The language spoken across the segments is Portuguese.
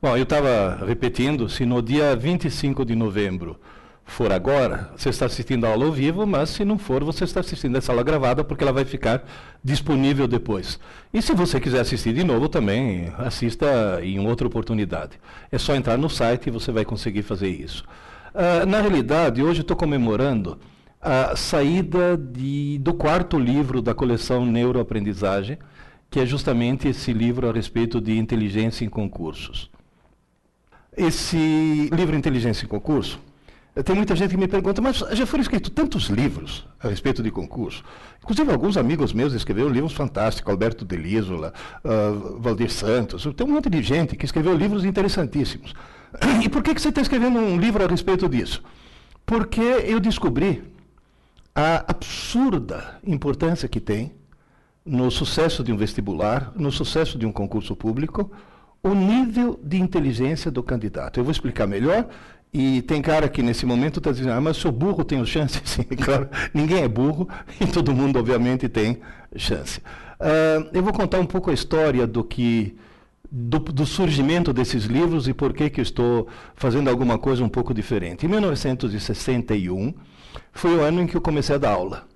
Bom, eu estava repetindo, se no dia 25 de novembro for agora, você está assistindo a aula ao vivo, mas se não for, você está assistindo essa aula gravada, porque ela vai ficar disponível depois. E se você quiser assistir de novo também, assista em outra oportunidade. É só entrar no site e você vai conseguir fazer isso. Na realidade, hoje eu estou comemorando a saída do quarto livro da coleção Neuroaprendizagem, que é justamente esse livro a respeito de inteligência em concursos. Esse livro Inteligência em Concurso, tem muita gente que me pergunta, mas já foram escritos tantos livros a respeito de concurso? Inclusive, alguns amigos meus escreveram livros fantásticos, Alberto de Lísola, Valdir Santos, tem um monte de gente que escreveu livros interessantíssimos. E por que você está escrevendo um livro a respeito disso? Porque eu descobri a absurda importância que tem no sucesso de um vestibular, no sucesso de um concurso público, o nível de inteligência do candidato. Eu vou explicar melhor, e tem cara que nesse momento está dizendo, mas sou burro, tenho chance? Sim, claro, ninguém é burro, e todo mundo, obviamente, tem chance. Eu vou contar um pouco a história do surgimento desses livros e por que eu estou fazendo alguma coisa um pouco diferente. Em 1961, foi o ano em que eu comecei a dar aula.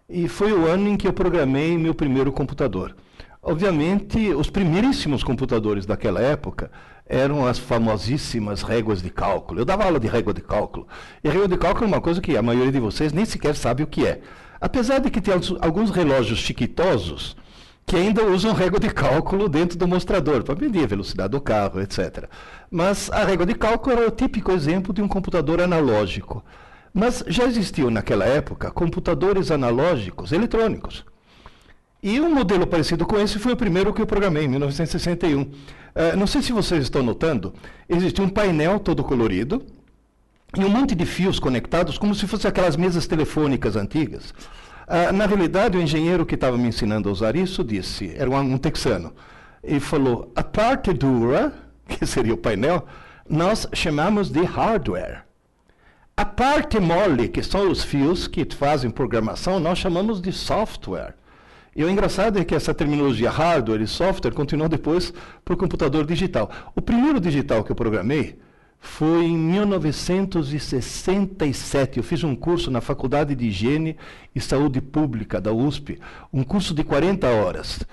E foi o ano em que eu programei meu primeiro computador. Obviamente, os primeiríssimos computadores daquela época eram as famosíssimas réguas de cálculo. Eu dava aula de régua de cálculo. E a régua de cálculo é uma coisa que a maioria de vocês nem sequer sabe o que é. Apesar de que tem alguns relógios chiquitosos que ainda usam régua de cálculo dentro do mostrador, para medir a velocidade do carro, etc. Mas a régua de cálculo era o típico exemplo de um computador analógico. Mas já existiam naquela época computadores analógicos eletrônicos. E um modelo parecido com esse foi o primeiro que eu programei, em 1961. Não sei se vocês estão notando, existia um painel todo colorido e um monte de fios conectados, como se fossem aquelas mesas telefônicas antigas. Na realidade, o engenheiro que estava me ensinando a usar isso disse, era um texano, e falou, a parte dura, que seria o painel, nós chamamos de hardware. A parte mole, que são os fios que fazem programação, nós chamamos de software. E o engraçado é que essa terminologia hardware e software continuou depois para o computador digital. O primeiro digital que eu programei foi em 1967. Eu fiz um curso na Faculdade de Higiene e Saúde Pública da USP, um curso de 40 horas.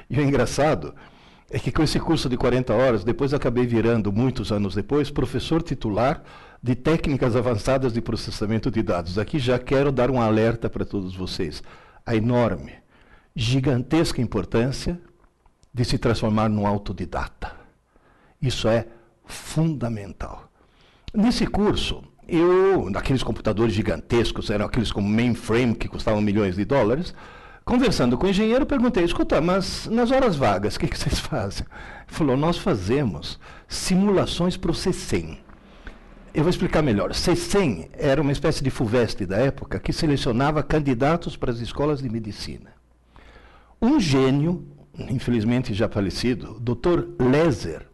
E o engraçado é que com esse curso de 40 horas, depois acabei virando, muitos anos depois, professor titular de técnicas avançadas de processamento de dados. Aqui já quero dar um alerta para todos vocês. A enorme, gigantesca importância de se transformar num autodidata. Isso é fundamental. Nesse curso, naqueles computadores gigantescos, eram aqueles como mainframe, que custavam milhões de dólares, conversando com o engenheiro, perguntei, escuta, mas nas horas vagas, o que vocês fazem? Ele falou, nós fazemos simulações para o C100. Eu vou explicar melhor. C100 era uma espécie de FUVEST da época que selecionava candidatos para as escolas de medicina. Um gênio, infelizmente já falecido, Dr. Leser,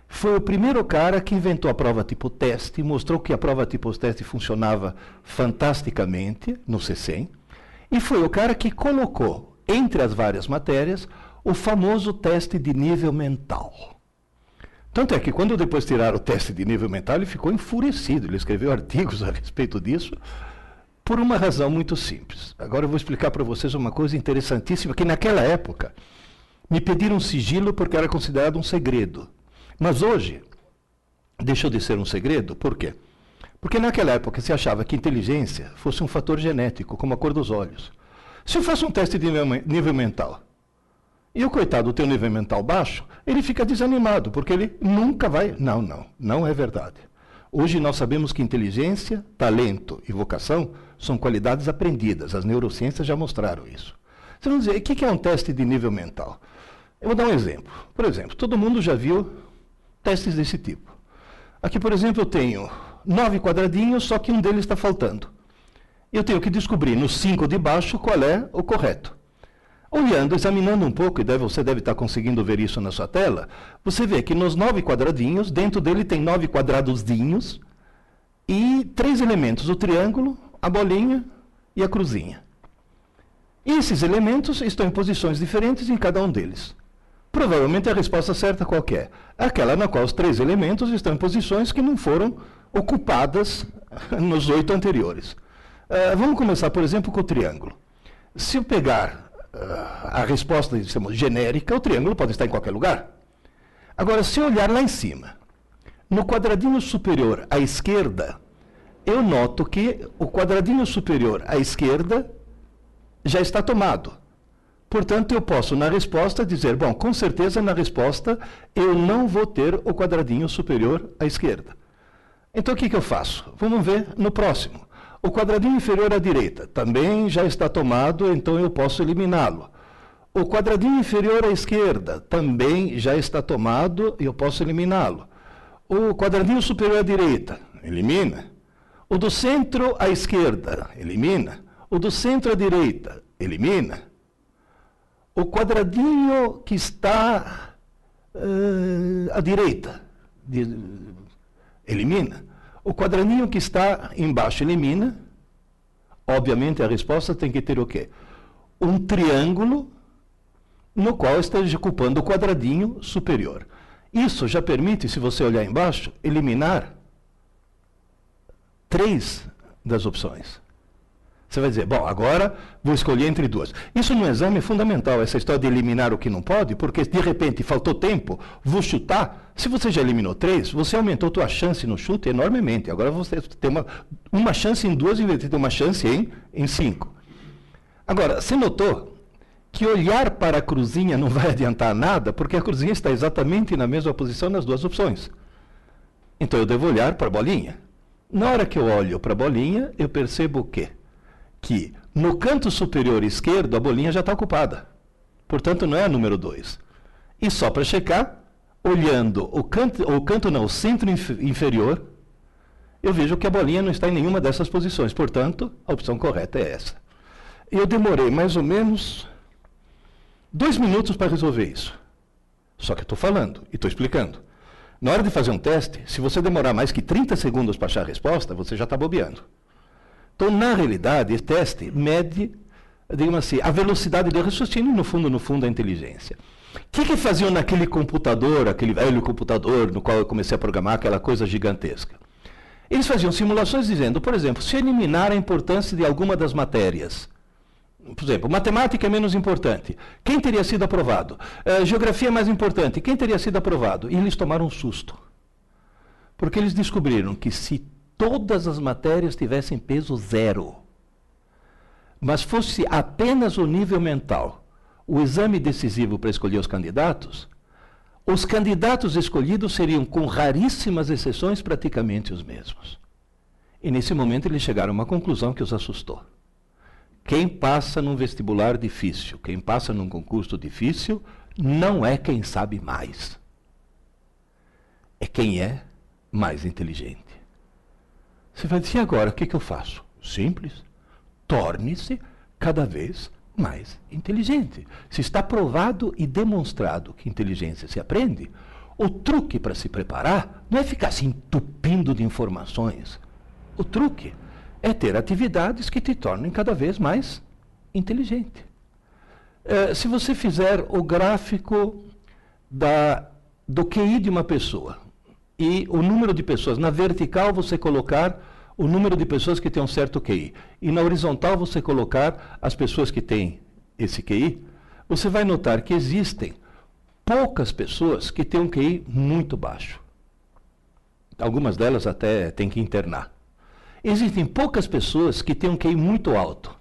foi o primeiro cara que inventou a prova tipo teste, mostrou que a prova tipo teste funcionava fantasticamente no C100, e foi o cara que colocou, entre as várias matérias, o famoso teste de nível mental. Tanto é que quando depois tiraram o teste de nível mental, ele ficou enfurecido. Ele escreveu artigos a respeito disso, por uma razão muito simples. Agora eu vou explicar para vocês uma coisa interessantíssima, que naquela época me pediram sigilo porque era considerado um segredo. Mas hoje, deixou de ser um segredo, por quê? Porque naquela época se achava que inteligência fosse um fator genético, como a cor dos olhos. Se eu faço um teste de nível mental, e o coitado tem um nível mental baixo, ele fica desanimado, porque ele nunca vai... Não é verdade. Hoje nós sabemos que inteligência, talento e vocação são qualidades aprendidas. As neurociências já mostraram isso. Você vai dizer, o que é um teste de nível mental? Eu vou dar um exemplo. Por exemplo, todo mundo já viu testes desse tipo. Aqui, por exemplo, eu tenho 9 quadradinhos, só que um deles está faltando. Eu tenho que descobrir nos 5 de baixo qual é o correto. Olhando, examinando um pouco, e você deve estar conseguindo ver isso na sua tela, você vê que nos 9 quadradinhos, dentro dele tem 9 quadradoszinhos e 3 elementos, o triângulo, a bolinha e a cruzinha. E esses elementos estão em posições diferentes em cada um deles. Provavelmente a resposta certa qual que é? Aquela na qual os 3 elementos estão em posições que não foram ocupadas nos 8 anteriores. Vamos começar, por exemplo, com o triângulo. Se eu pegar a resposta genérica, o triângulo pode estar em qualquer lugar. Agora, se eu olhar lá em cima, no quadradinho superior à esquerda, eu noto que o quadradinho superior à esquerda já está tomado. Portanto, eu posso, na resposta, dizer, bom, com certeza, na resposta, eu não vou ter o quadradinho superior à esquerda. Então, o que eu faço? Vamos ver no próximo. O quadradinho inferior à direita também já está tomado, então eu posso eliminá-lo. O quadradinho inferior à esquerda também já está tomado e eu posso eliminá-lo. O quadradinho superior à direita, elimina. O do centro à esquerda, elimina. O do centro à direita, elimina. O quadradinho que está à direita, elimina. O quadradinho que está embaixo, elimina. Obviamente, a resposta tem que ter o quê? Um triângulo no qual esteja ocupando o quadradinho superior. Isso já permite, se você olhar embaixo, eliminar 3 das opções. Você vai dizer, bom, agora vou escolher entre 2. Isso no exame é fundamental, essa história de eliminar o que não pode, porque de repente faltou tempo, vou chutar. Se você já eliminou 3, você aumentou a sua chance no chute enormemente. Agora você tem uma chance em 2 em vez de ter uma chance em 5. Agora, você notou que olhar para a cruzinha não vai adiantar nada, porque a cruzinha está exatamente na mesma posição nas 2 opções. Então eu devo olhar para a bolinha. Na hora que eu olho para a bolinha, eu percebo o quê? Que no canto superior esquerdo a bolinha já está ocupada. Portanto, não é a número 2. E só para checar, olhando o centro inferior, eu vejo que a bolinha não está em nenhuma dessas posições. Portanto, a opção correta é essa. Eu demorei mais ou menos 2 minutos para resolver isso. Só que eu estou falando e estou explicando. Na hora de fazer um teste, se você demorar mais que 30 segundos para achar a resposta, você já está bobeando. Então, na realidade, esse teste mede, digamos assim, a velocidade de raciocínio e, no fundo, a inteligência. O que faziam naquele computador, aquele velho computador no qual eu comecei a programar aquela coisa gigantesca? Eles faziam simulações dizendo, por exemplo, se eliminar a importância de alguma das matérias, por exemplo, matemática é menos importante, quem teria sido aprovado? Geografia é mais importante, quem teria sido aprovado? E eles tomaram um susto. Porque eles descobriram que se todas as matérias tivessem peso 0, mas fosse apenas o nível mental, o exame decisivo para escolher os candidatos escolhidos seriam, com raríssimas exceções, praticamente os mesmos. E nesse momento eles chegaram a uma conclusão que os assustou. Quem passa num vestibular difícil, quem passa num concurso difícil, não é quem sabe mais. É quem é mais inteligente. Você vai dizer agora, o que eu faço? Simples. Torne-se cada vez mais inteligente. Se está provado e demonstrado que inteligência se aprende, o truque para se preparar não é ficar se entupindo de informações. O truque é ter atividades que te tornem cada vez mais inteligente. Se você fizer o gráfico do QI de uma pessoa, e o número de pessoas, na vertical você colocar o número de pessoas que têm um certo QI, e na horizontal você colocar as pessoas que têm esse QI, você vai notar que existem poucas pessoas que têm um QI muito baixo. Algumas delas até têm que internar. Existem poucas pessoas que têm um QI muito alto.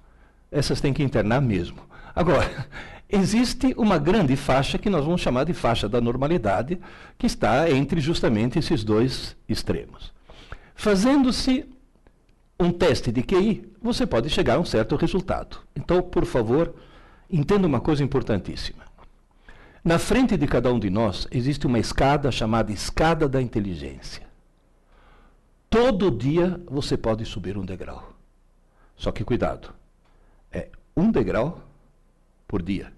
Essas têm que internar mesmo. Agora, existe uma grande faixa que nós vamos chamar de faixa da normalidade, que está entre justamente esses 2 extremos. Fazendo-se um teste de QI, você pode chegar a um certo resultado. Então, por favor, entenda uma coisa importantíssima. Na frente de cada um de nós existe uma escada chamada escada da inteligência. Todo dia você pode subir um degrau. Só que cuidado, é 1 degrau por dia.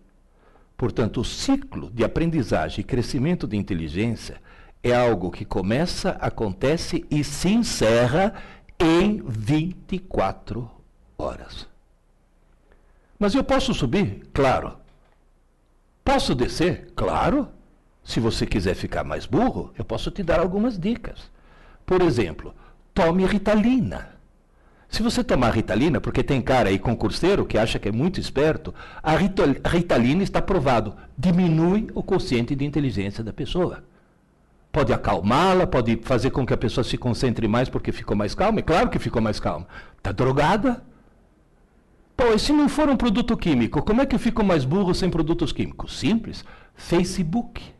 Portanto, o ciclo de aprendizagem e crescimento de inteligência é algo que começa, acontece e se encerra em 24 horas. Mas eu posso subir? Claro. Posso descer? Claro. Se você quiser ficar mais burro, eu posso te dar algumas dicas. Por exemplo, tome Ritalina. Se você tomar Ritalina, porque tem cara aí concurseiro que acha que é muito esperto, a Ritalina está provado, diminui o quociente de inteligência da pessoa. Pode acalmá-la, pode fazer com que a pessoa se concentre mais porque ficou mais calma, é claro que ficou mais calma. Está drogada? Pô, e se não for um produto químico, como é que eu fico mais burro sem produtos químicos? Simples, Facebook.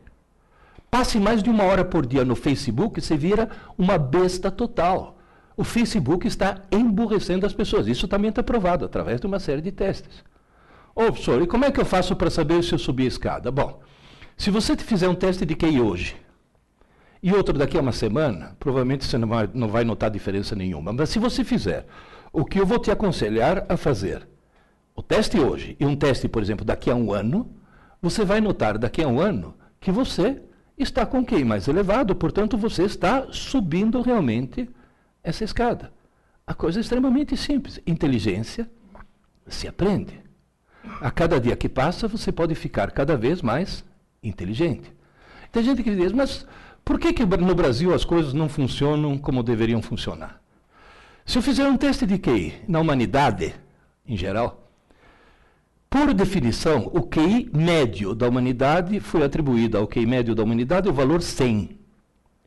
Passe mais de 1 hora por dia no Facebook, você vira uma besta total. O Facebook está emburrecendo as pessoas. Isso também está provado através de uma série de testes. Ô, professor, e como é que eu faço para saber se eu subi a escada? Bom, se você fizer um teste de QI hoje e outro daqui a uma semana, provavelmente você não vai notar diferença nenhuma. Mas se você fizer o que eu vou te aconselhar a fazer, o teste hoje e um teste, por exemplo, daqui a 1 ano, você vai notar daqui a 1 ano que você está com QI mais elevado, portanto, você está subindo realmente essa escada. A coisa é extremamente simples. Inteligência se aprende. A cada dia que passa, você pode ficar cada vez mais inteligente. Tem gente que diz, mas por que no Brasil as coisas não funcionam como deveriam funcionar? Se eu fizer um teste de QI na humanidade, em geral, por definição, o QI médio da humanidade foi atribuído ao QI médio da humanidade o valor 100.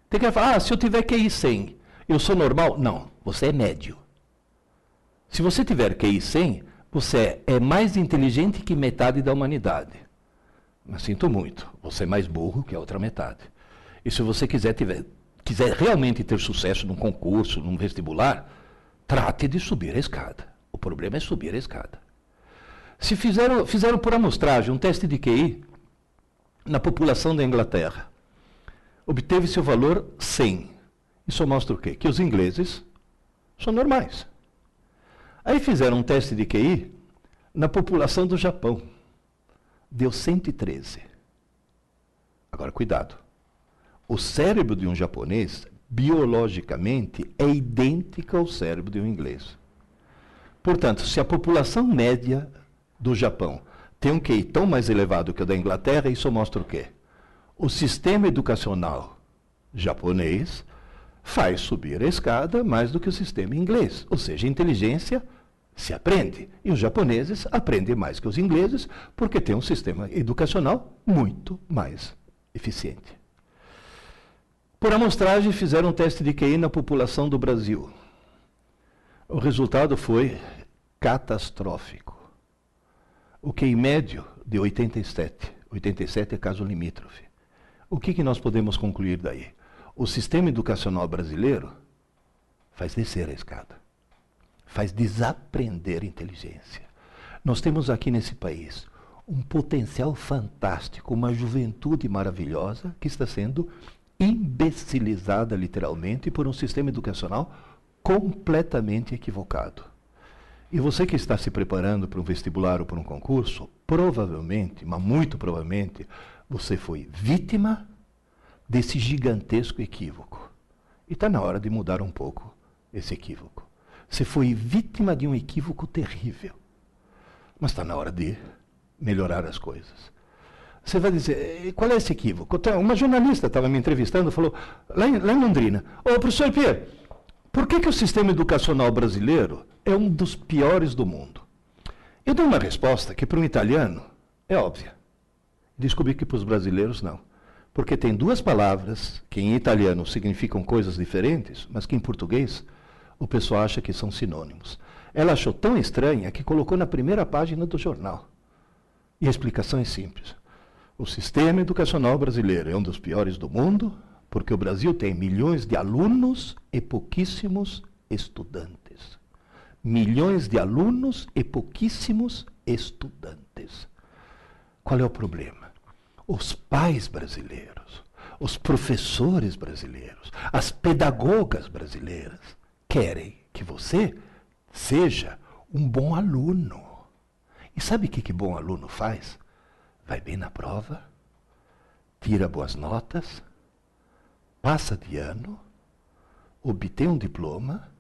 Tem que falar, se eu tiver QI 100, eu sou normal? Não, você é médio. Se você tiver QI 100, você é mais inteligente que metade da humanidade. Mas sinto muito, você é mais burro que a outra metade. E se você quiser realmente ter sucesso num concurso, num vestibular, trate de subir a escada. O problema é subir a escada. Se fizeram por amostragem um teste de QI na população da Inglaterra, obteve-se o valor 100. Isso mostra o quê? Que os ingleses são normais. Aí fizeram um teste de QI na população do Japão. Deu 113. Agora, cuidado. O cérebro de um japonês, biologicamente, é idêntico ao cérebro de um inglês. Portanto, se a população média do Japão tem um QI tão mais elevado que o da Inglaterra, isso mostra o quê? O sistema educacional japonês faz subir a escada mais do que o sistema inglês. Ou seja, a inteligência se aprende. E os japoneses aprendem mais que os ingleses porque têm um sistema educacional muito mais eficiente. Por amostragem, fizeram um teste de QI na população do Brasil. O resultado foi catastrófico. O QI médio de 87. 87 é caso limítrofe. O que nós podemos concluir daí? O sistema educacional brasileiro faz descer a escada. Faz desaprender inteligência. Nós temos aqui nesse país um potencial fantástico, uma juventude maravilhosa que está sendo imbecilizada literalmente por um sistema educacional completamente equivocado. E você que está se preparando para um vestibular ou para um concurso, provavelmente, mas muito provavelmente, você foi vítima desse gigantesco equívoco. E está na hora de mudar um pouco esse equívoco. Você foi vítima de um equívoco terrível. Mas está na hora de melhorar as coisas. Você vai dizer, qual é esse equívoco? Uma jornalista estava me entrevistando, falou, lá em Londrina, ô professor Pierre, por que o sistema educacional brasileiro é um dos piores do mundo? Eu dei uma resposta que para um italiano é óbvia. Descobri que para os brasileiros não. Porque tem duas palavras que em italiano significam coisas diferentes, mas que em português o pessoal acha que são sinônimos. Ela achou tão estranha que colocou na primeira página do jornal. E a explicação é simples. O sistema educacional brasileiro é um dos piores do mundo, porque o Brasil tem milhões de alunos e pouquíssimos estudantes. Milhões de alunos e pouquíssimos estudantes. Qual é o problema? Os pais brasileiros, os professores brasileiros, as pedagogas brasileiras querem que você seja um bom aluno. E sabe o que bom aluno faz? Vai bem na prova, tira boas notas, passa de ano, obtém um diploma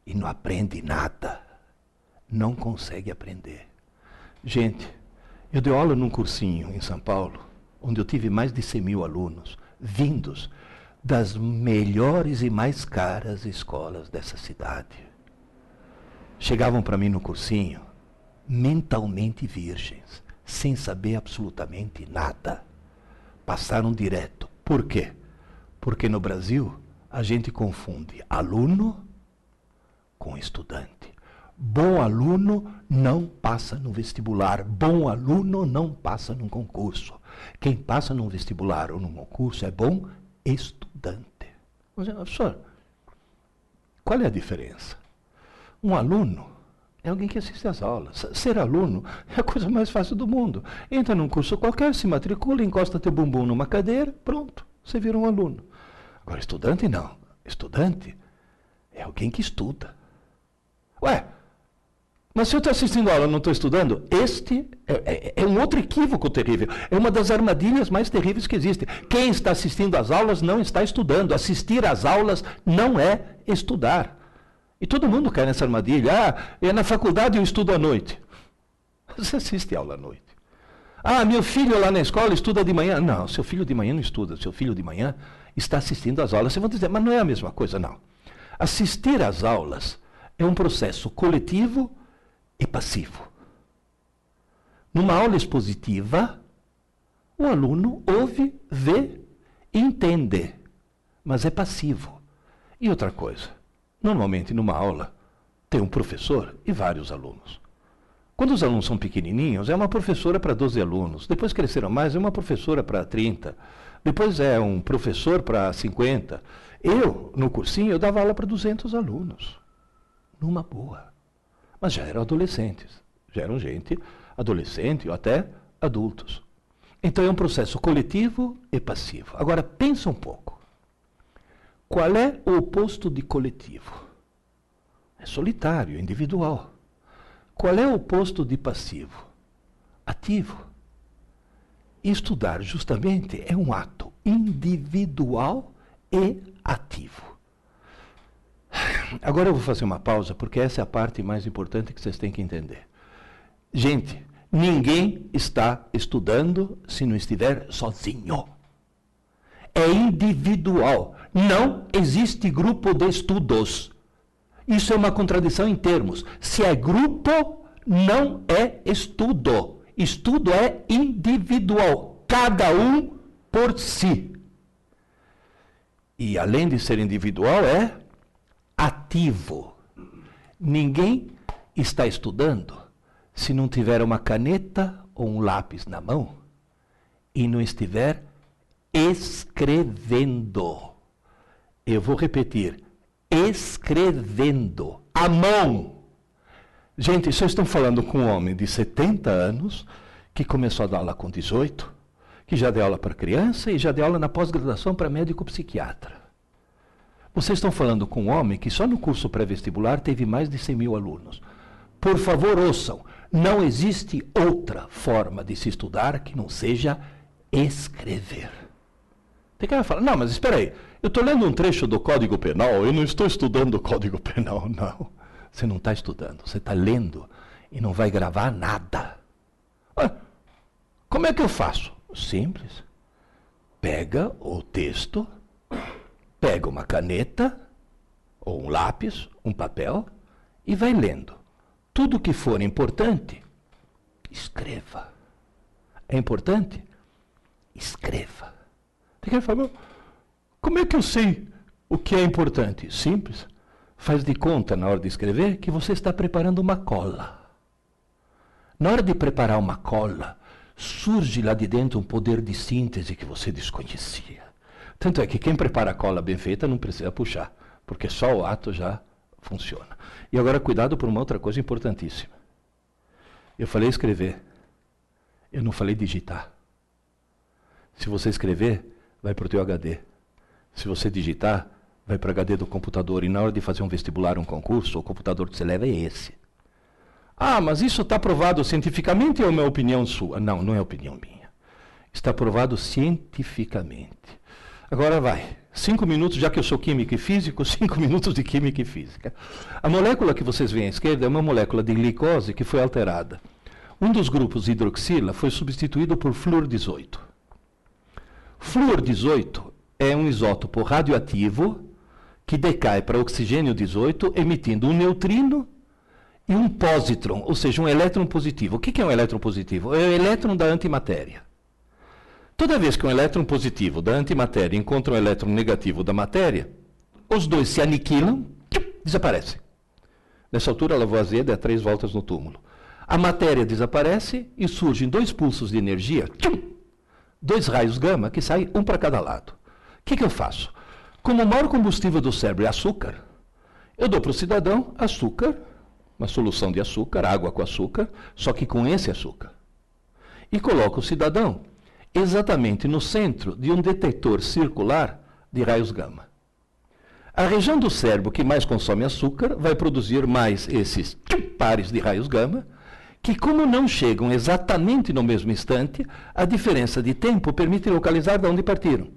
e não aprende nada. Não consegue aprender. Gente, Eu dei aula num cursinho em São Paulo, onde eu tive mais de 100 mil alunos, vindos das melhores e mais caras escolas dessa cidade. Chegavam para mim no cursinho, mentalmente virgens, sem saber absolutamente nada. Passaram direto. Por quê? Porque no Brasil a gente confunde aluno com estudante. Bom aluno não passa no vestibular. Bom aluno não passa num concurso. Quem passa num vestibular ou num concurso é bom estudante. Professor, qual é a diferença? Um aluno é alguém que assiste às aulas. Ser aluno é a coisa mais fácil do mundo. Entra num curso qualquer, se matricula, encosta teu bumbum numa cadeira, pronto, você vira um aluno. Agora, estudante não. Estudante é alguém que estuda. Ué, mas se eu estou assistindo a aula e não estou estudando, este é um outro equívoco terrível. É uma das armadilhas mais terríveis que existe. Quem está assistindo às aulas não está estudando. Assistir às aulas não é estudar. E todo mundo cai nessa armadilha. Na faculdade eu estudo à noite. Você assiste aula à noite. Meu filho lá na escola estuda de manhã. Não, seu filho de manhã não estuda. Seu filho de manhã está assistindo às aulas. Vocês vão dizer, mas não é a mesma coisa, não. Assistir às aulas é um processo coletivo e passivo. Numa aula expositiva, o aluno ouve, vê e entende, mas é passivo. E outra coisa, normalmente numa aula tem um professor e vários alunos. Quando os alunos são pequenininhos, é uma professora para 12 alunos. Depois cresceram mais, é uma professora para 30. Depois é um professor para 50. Eu, no cursinho, eu dava aula para 200 alunos. Numa boa. Mas já eram adolescentes. Já eram gente adolescente ou até adultos. Então é um processo coletivo e passivo. Agora, pensa um pouco. Qual é o oposto de coletivo? É solitário, individual. Qual é o oposto de passivo? Ativo. Estudar, justamente, é um ato individual e ativo. Agora eu vou fazer uma pausa, porque essa é a parte mais importante que vocês têm que entender. Gente, ninguém está estudando se não estiver sozinho. É individual. Não existe grupo de estudos. Isso é uma contradição em termos. Se é grupo, não é estudo. Estudo é individual. Cada um por si. E além de ser individual, é ativo. Ninguém está estudando se não tiver uma caneta ou um lápis na mão e não estiver escrevendo. Eu vou repetir. Escrevendo. À mão. Gente, vocês estão falando com um homem de 70 anos que começou a dar aula com 18, que já deu aula para criança e já deu aula na pós-graduação para médico psiquiatra. Vocês estão falando com um homem que só no curso pré-vestibular teve mais de 100 mil alunos. Por favor, ouçam. Não existe outra forma de se estudar que não seja escrever. Tem cara que fala, não, mas espera aí. Eu estou lendo um trecho do Código Penal, eu não estou estudando o Código Penal, não. Você não está estudando, você está lendo e não vai gravar nada. Como é que eu faço? Simples. Pega o texto, pega uma caneta, ou um lápis, um papel, e vai lendo. Tudo que for importante, escreva. É importante? Escreva. Tem que falar, como é que eu sei o que é importante? Simples. Faz de conta, na hora de escrever, que você está preparando uma cola. Na hora de preparar uma cola, surge lá de dentro um poder de síntese que você desconhecia. Tanto é que quem prepara a cola bem feita não precisa puxar, porque só o ato já funciona. E agora, cuidado por uma outra coisa importantíssima. Eu falei escrever, eu não falei digitar. Se você escrever, vai para o teu HD. Se você digitar, vai para o HD do computador. E na hora de fazer um vestibular, um concurso, o computador que você leva é esse. Mas isso está provado cientificamente ou é uma opinião sua? Não, não é opinião minha. Está provado cientificamente. Agora vai. 5 minutos, já que eu sou químico e físico, 5 minutos de química e física. A molécula que vocês veem à esquerda é uma molécula de glicose que foi alterada. Um dos grupos hidroxila foi substituído por flúor 18. Flúor 18 é um isótopo radioativo que decai para oxigênio 18, emitindo um neutrino e um pósitron, ou seja, um elétron positivo. O que é um elétron positivo? É o elétron da antimatéria. Toda vez que um elétron positivo da antimatéria encontra um elétron negativo da matéria, os dois se aniquilam, desaparecem. Nessa altura, Lavoisier dá 3 voltas no túmulo. A matéria desaparece e surgem 2 pulsos de energia, 2 raios gama que saem um para cada lado. O que eu faço? Como o maior combustível do cérebro é açúcar, eu dou para o cidadão açúcar, uma solução de açúcar, água com açúcar, só que com esse açúcar. E coloco o cidadão exatamente no centro de um detector circular de raios gama. A região do cérebro que mais consome açúcar vai produzir mais esses pares de raios gama, que como não chegam exatamente no mesmo instante, a diferença de tempo permite localizar de onde partiram.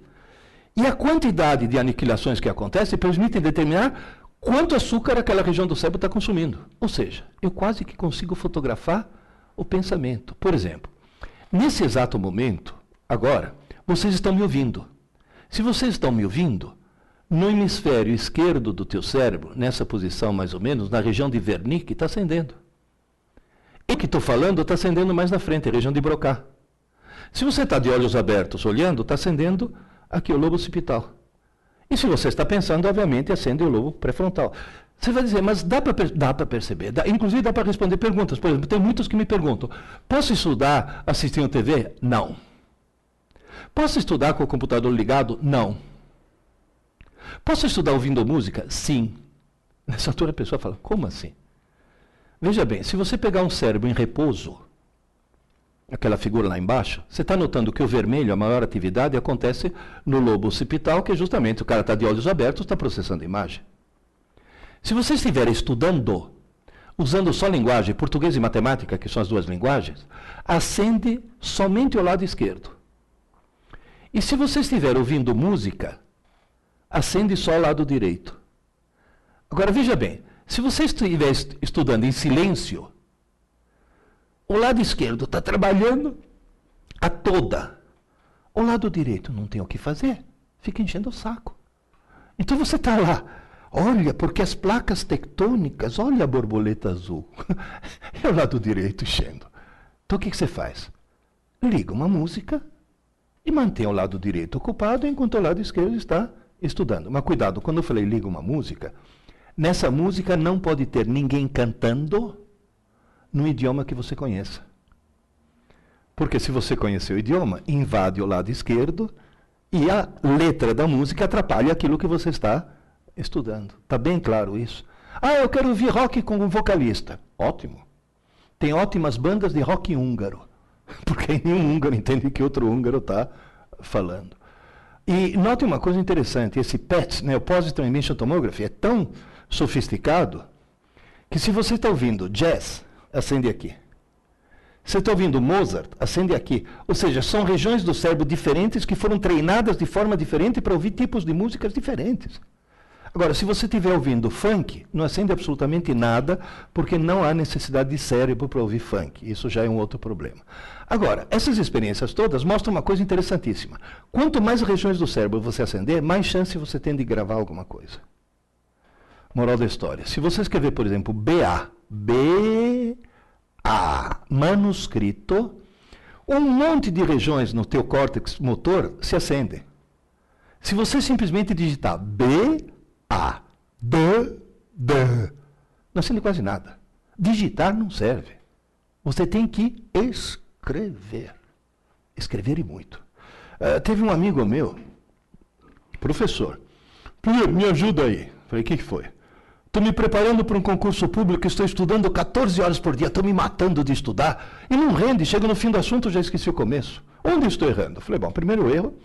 E a quantidade de aniquilações que acontecem permite determinar quanto açúcar aquela região do cérebro está consumindo. Ou seja, eu quase que consigo fotografar o pensamento. Por exemplo, nesse exato momento, agora, vocês estão me ouvindo. Se vocês estão me ouvindo, no hemisfério esquerdo do teu cérebro, nessa posição mais ou menos, na região de Wernicke, está acendendo. O que estou falando está acendendo mais na frente, a região de Broca. Se você está de olhos abertos olhando, está acendendo aqui o lobo occipital. E se você está pensando, obviamente, acende o lobo pré-frontal. Você vai dizer, mas dá para perceber. Inclusive, dá para responder perguntas. Por exemplo, tem muitos que me perguntam, posso estudar assistindo TV? Não. Posso estudar com o computador ligado? Não. Posso estudar ouvindo música? Sim. Nessa altura a pessoa fala, como assim? Veja bem, se você pegar um cérebro em repouso, aquela figura lá embaixo, você está notando que o vermelho, a maior atividade, acontece no lobo occipital, que é justamente o cara está de olhos abertos, está processando a imagem. Se você estiver estudando, usando só linguagem, português e matemática, que são as 2 linguagens, acende somente o lado esquerdo. E se você estiver ouvindo música, acende só o lado direito. Agora, veja bem, se você estiver estudando em silêncio, o lado esquerdo está trabalhando a toda. O lado direito não tem o que fazer, fica enchendo o saco. Então você está lá, olha, porque as placas tectônicas, olha a borboleta azul. É o lado direito enchendo. Então o que você faz? Liga uma música e mantém o lado direito ocupado enquanto o lado esquerdo está estudando. Mas cuidado, quando eu falei liga uma música, nessa música não pode ter ninguém cantando no idioma que você conheça. Porque se você conhecer o idioma, invade o lado esquerdo e a letra da música atrapalha aquilo que você está estudando. Está bem claro isso? Ah, eu quero ouvir rock com um vocalista. Ótimo. Tem ótimas bandas de rock húngaro. Porque nenhum húngaro entende o que outro húngaro está falando. E note uma coisa interessante, esse PET, né, o Positron Emission Tomography, é tão sofisticado que se você está ouvindo jazz, acende aqui. Se está ouvindo Mozart, acende aqui. Ou seja, são regiões do cérebro diferentes que foram treinadas de forma diferente para ouvir tipos de músicas diferentes. Agora, se você estiver ouvindo funk, não acende absolutamente nada, porque não há necessidade de cérebro para ouvir funk. Isso já é um outro problema. Agora, essas experiências todas mostram uma coisa interessantíssima. Quanto mais regiões do cérebro você acender, mais chance você tem de gravar alguma coisa. Moral da história. Se você escrever, por exemplo, BA, manuscrito, um monte de regiões no teu córtex motor se acendem. Se você simplesmente digitar não acende quase nada. Digitar não serve. Você tem que escrever. Escrever e muito. Teve um amigo meu, professor. Primeiro, me ajuda aí. Falei, o que foi? Estou me preparando para um concurso público, estou estudando 14 horas por dia, estou me matando de estudar, e não rende, chega no fim do assunto, já esqueci o começo. Onde estou errando? Falei, bom, primeiro erro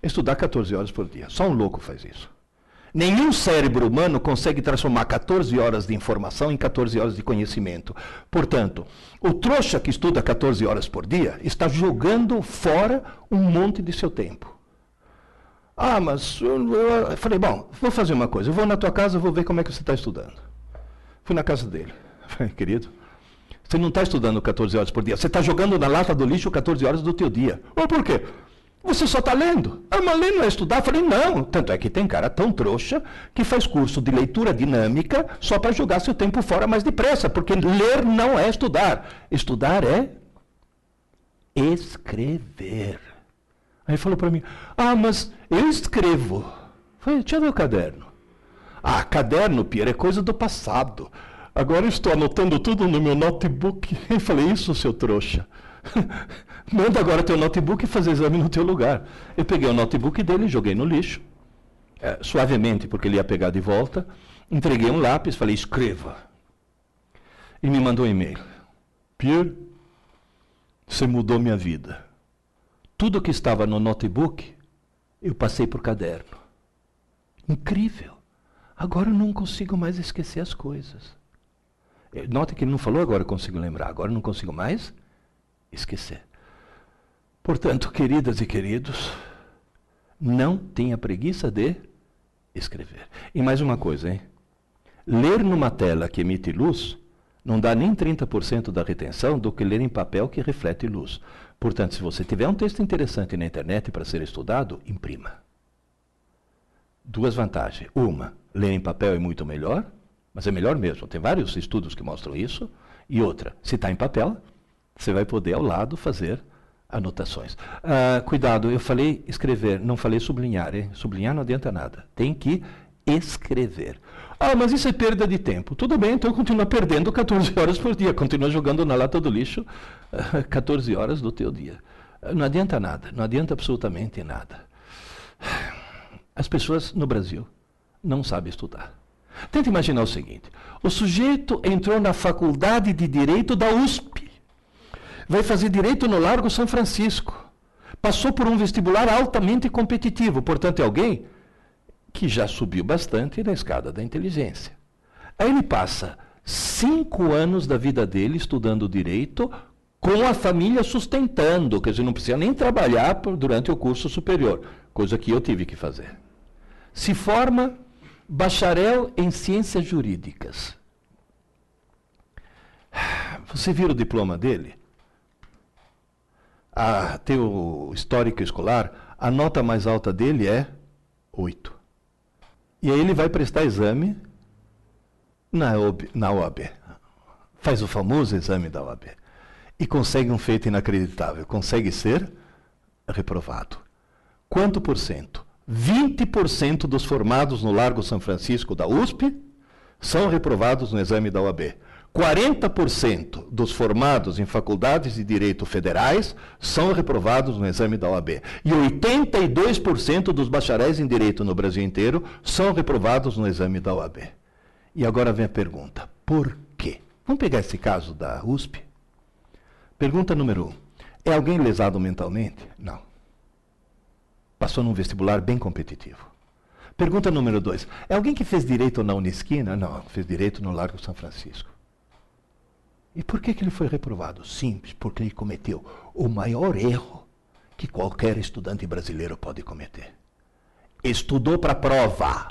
é estudar 14 horas por dia. Só um louco faz isso. Nenhum cérebro humano consegue transformar 14 horas de informação em 14 horas de conhecimento. Portanto, o trouxa que estuda 14 horas por dia está jogando fora um monte de seu tempo. Ah, mas eu falei, bom, vou fazer uma coisa, eu vou na tua casa, vou ver como é que você está estudando. Fui na casa dele. Falei, querido, Você não está estudando 14 horas por dia. Você está jogando na lata do lixo 14 horas do teu dia. Ou por quê? Você só está lendo. Ah, mas ler não é estudar? Eu falei, não. Tanto é que tem cara tão trouxa que faz curso de leitura dinâmica só para jogar seu tempo fora mais depressa. Porque ler não é estudar. Estudar é escrever. Aí falou para mim, ah, mas eu escrevo. Eu falei, deixa eu ver o caderno. Ah, caderno, Pierre, é coisa do passado. Agora eu estou anotando tudo no meu notebook. Eu falei, isso, seu trouxa. Manda agora teu notebook e fazer exame no teu lugar. Eu peguei o notebook dele, joguei no lixo, suavemente, porque ele ia pegar de volta. Entreguei um lápis, falei, escreva. E me mandou um e-mail. Pierre, você mudou minha vida. Tudo que estava no notebook, eu passei por caderno. Incrível. Agora eu não consigo mais esquecer as coisas. Note que ele não falou agora eu consigo lembrar, agora eu não consigo mais esquecer. Portanto, queridas e queridos, não tenha preguiça de escrever. E mais uma coisa, hein? Ler numa tela que emite luz não dá nem 30% da retenção do que ler em papel que reflete luz. Portanto, se você tiver um texto interessante na internet para ser estudado, imprima. Duas vantagens. Uma, ler em papel é muito melhor, mas é melhor mesmo. Tem vários estudos que mostram isso. E outra, se está em papel, você vai poder ao lado fazer anotações. Cuidado, eu falei escrever, não falei sublinhar. Hein? Sublinhar não adianta nada. Tem que escrever. Ah, mas isso é perda de tempo. Tudo bem, então continua perdendo 14 horas por dia. Continua jogando na lata do lixo 14 horas do teu dia. Não adianta nada, não adianta absolutamente nada. As pessoas no Brasil não sabem estudar. Tenta imaginar o seguinte, o sujeito entrou na faculdade de Direito da USP, vai fazer Direito no Largo São Francisco, passou por um vestibular altamente competitivo, portanto é alguém que já subiu bastante na escada da inteligência. Aí ele passa 5 anos da vida dele estudando Direito, com a família sustentando, quer dizer, não precisa nem trabalhar durante o curso superior, coisa que eu tive que fazer. Se forma bacharel em Ciências Jurídicas. Você vira o diploma dele? Tem o histórico escolar, a nota mais alta dele é 8. E aí ele vai prestar exame na OAB. Faz o famoso exame da OAB. E consegue um feito inacreditável. Consegue ser reprovado. Quanto por cento? 20% dos formados no Largo São Francisco da USP são reprovados no exame da OAB. 40% dos formados em faculdades de direito federais são reprovados no exame da OAB. E 82% dos bacharéis em direito no Brasil inteiro são reprovados no exame da OAB. E agora vem a pergunta, por quê? Vamos pegar esse caso da USP? Pergunta número 1. É alguém lesado mentalmente? Não. Passou num vestibular bem competitivo. Pergunta número 2. É alguém que fez direito na Unisquina? Não, fez direito no Largo São Francisco. E por que ele foi reprovado? Simples, porque ele cometeu o maior erro que qualquer estudante brasileiro pode cometer. Estudou para a prova.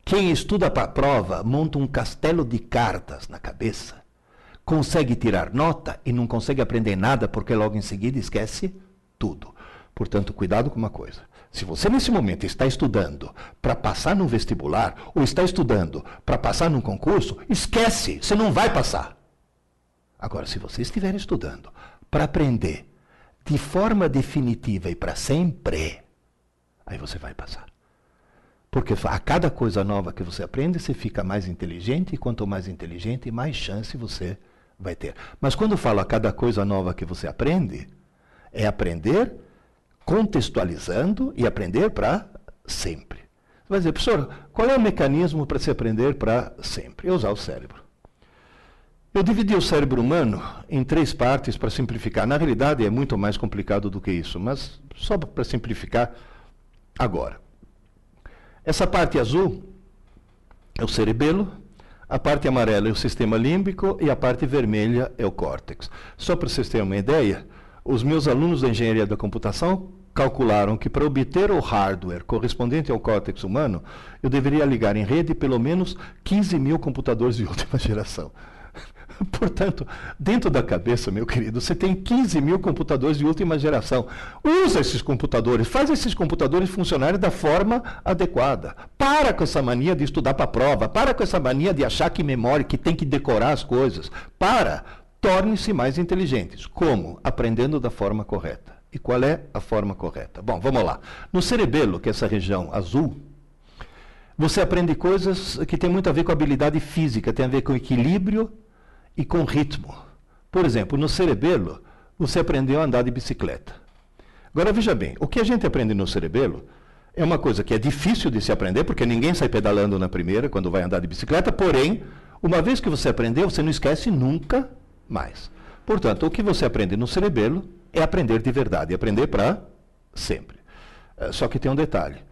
Quem estuda para a prova monta um castelo de cartas na cabeça, consegue tirar nota e não consegue aprender nada porque logo em seguida esquece tudo. Portanto, cuidado com uma coisa. Se você nesse momento está estudando para passar num vestibular ou está estudando para passar num concurso, esquece, você não vai passar. Agora, se você estiver estudando para aprender de forma definitiva e para sempre, aí você vai passar. Porque a cada coisa nova que você aprende, você fica mais inteligente, e quanto mais inteligente, mais chance você vai ter. Mas quando eu falo a cada coisa nova que você aprende, é aprender contextualizando e aprender para sempre. Você vai dizer, professor, qual é o mecanismo para se aprender para sempre? É usar o cérebro. Eu dividi o cérebro humano em 3 partes para simplificar. Na realidade é muito mais complicado do que isso, mas só para simplificar agora. Essa parte azul é o cerebelo, a parte amarela é o sistema límbico e a parte vermelha é o córtex. Só para vocês terem uma ideia, os meus alunos da engenharia da computação calcularam que para obter o hardware correspondente ao córtex humano, eu deveria ligar em rede pelo menos 15 mil computadores de última geração. Portanto, dentro da cabeça, meu querido, você tem 15 mil computadores de última geração. Usa esses computadores, faz esses computadores funcionarem da forma adequada. Para com essa mania de estudar para a prova, para com essa mania de achar que memória, que tem que decorar as coisas. Torne-se mais inteligentes. Como? Aprendendo da forma correta. E qual é a forma correta? Bom, vamos lá. No cerebelo, que é essa região azul, você aprende coisas que têm muito a ver com habilidade física, tem a ver com equilíbrio e com ritmo. Por exemplo, no cerebelo, você aprendeu a andar de bicicleta. Agora, veja bem, o que a gente aprende no cerebelo é uma coisa que é difícil de se aprender, porque ninguém sai pedalando na primeira, quando vai andar de bicicleta, porém, uma vez que você aprendeu, você não esquece nunca mais. Portanto, o que você aprende no cerebelo é aprender de verdade, aprender para sempre. Só que tem um detalhe.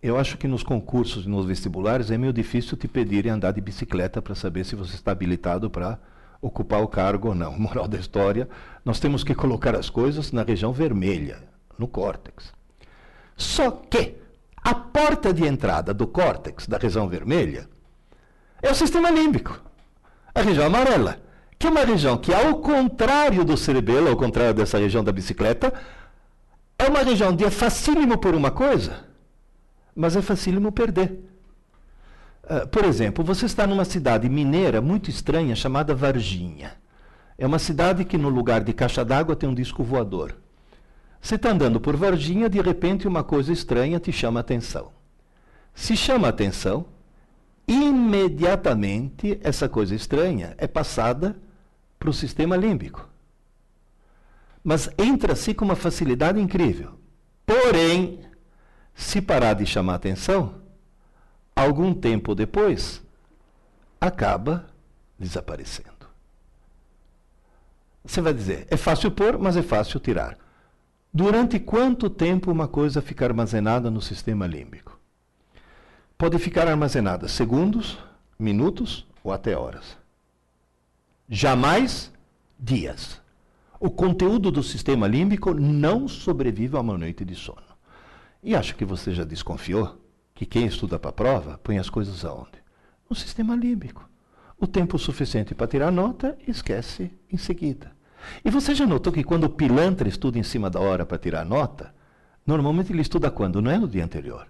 Eu acho que nos concursos, nos vestibulares, é meio difícil te pedirem andar de bicicleta para saber se você está habilitado para ocupar o cargo ou não. Moral da história, nós temos que colocar as coisas na região vermelha, no córtex. Só que a porta de entrada do córtex, da região vermelha, é o sistema límbico, a região amarela, que é uma região que, ao contrário do cerebelo, ao contrário dessa região da bicicleta, é uma região onde é facílimo por uma coisa, mas é facílimo perder. Por exemplo, você está numa cidade mineira muito estranha chamada Varginha. É uma cidade que no lugar de caixa d'água tem um disco voador. Você está andando por Varginha, de repente uma coisa estranha te chama a atenção. Se chama a atenção, imediatamente essa coisa estranha é passada para o sistema límbico. Mas entra-se com uma facilidade incrível. Porém, se parar de chamar atenção, algum tempo depois, acaba desaparecendo. Você vai dizer, é fácil pôr, mas é fácil tirar. Durante quanto tempo uma coisa fica armazenada no sistema límbico? Pode ficar armazenada segundos, minutos ou até horas. Jamais dias. O conteúdo do sistema límbico não sobrevive a uma noite de sono. E acho que você já desconfiou que quem estuda para a prova põe as coisas aonde? No sistema límbico. O tempo suficiente para tirar nota e esquece em seguida. E você já notou que quando o pilantra estuda em cima da hora para tirar nota, normalmente ele estuda quando? Não é no dia anterior.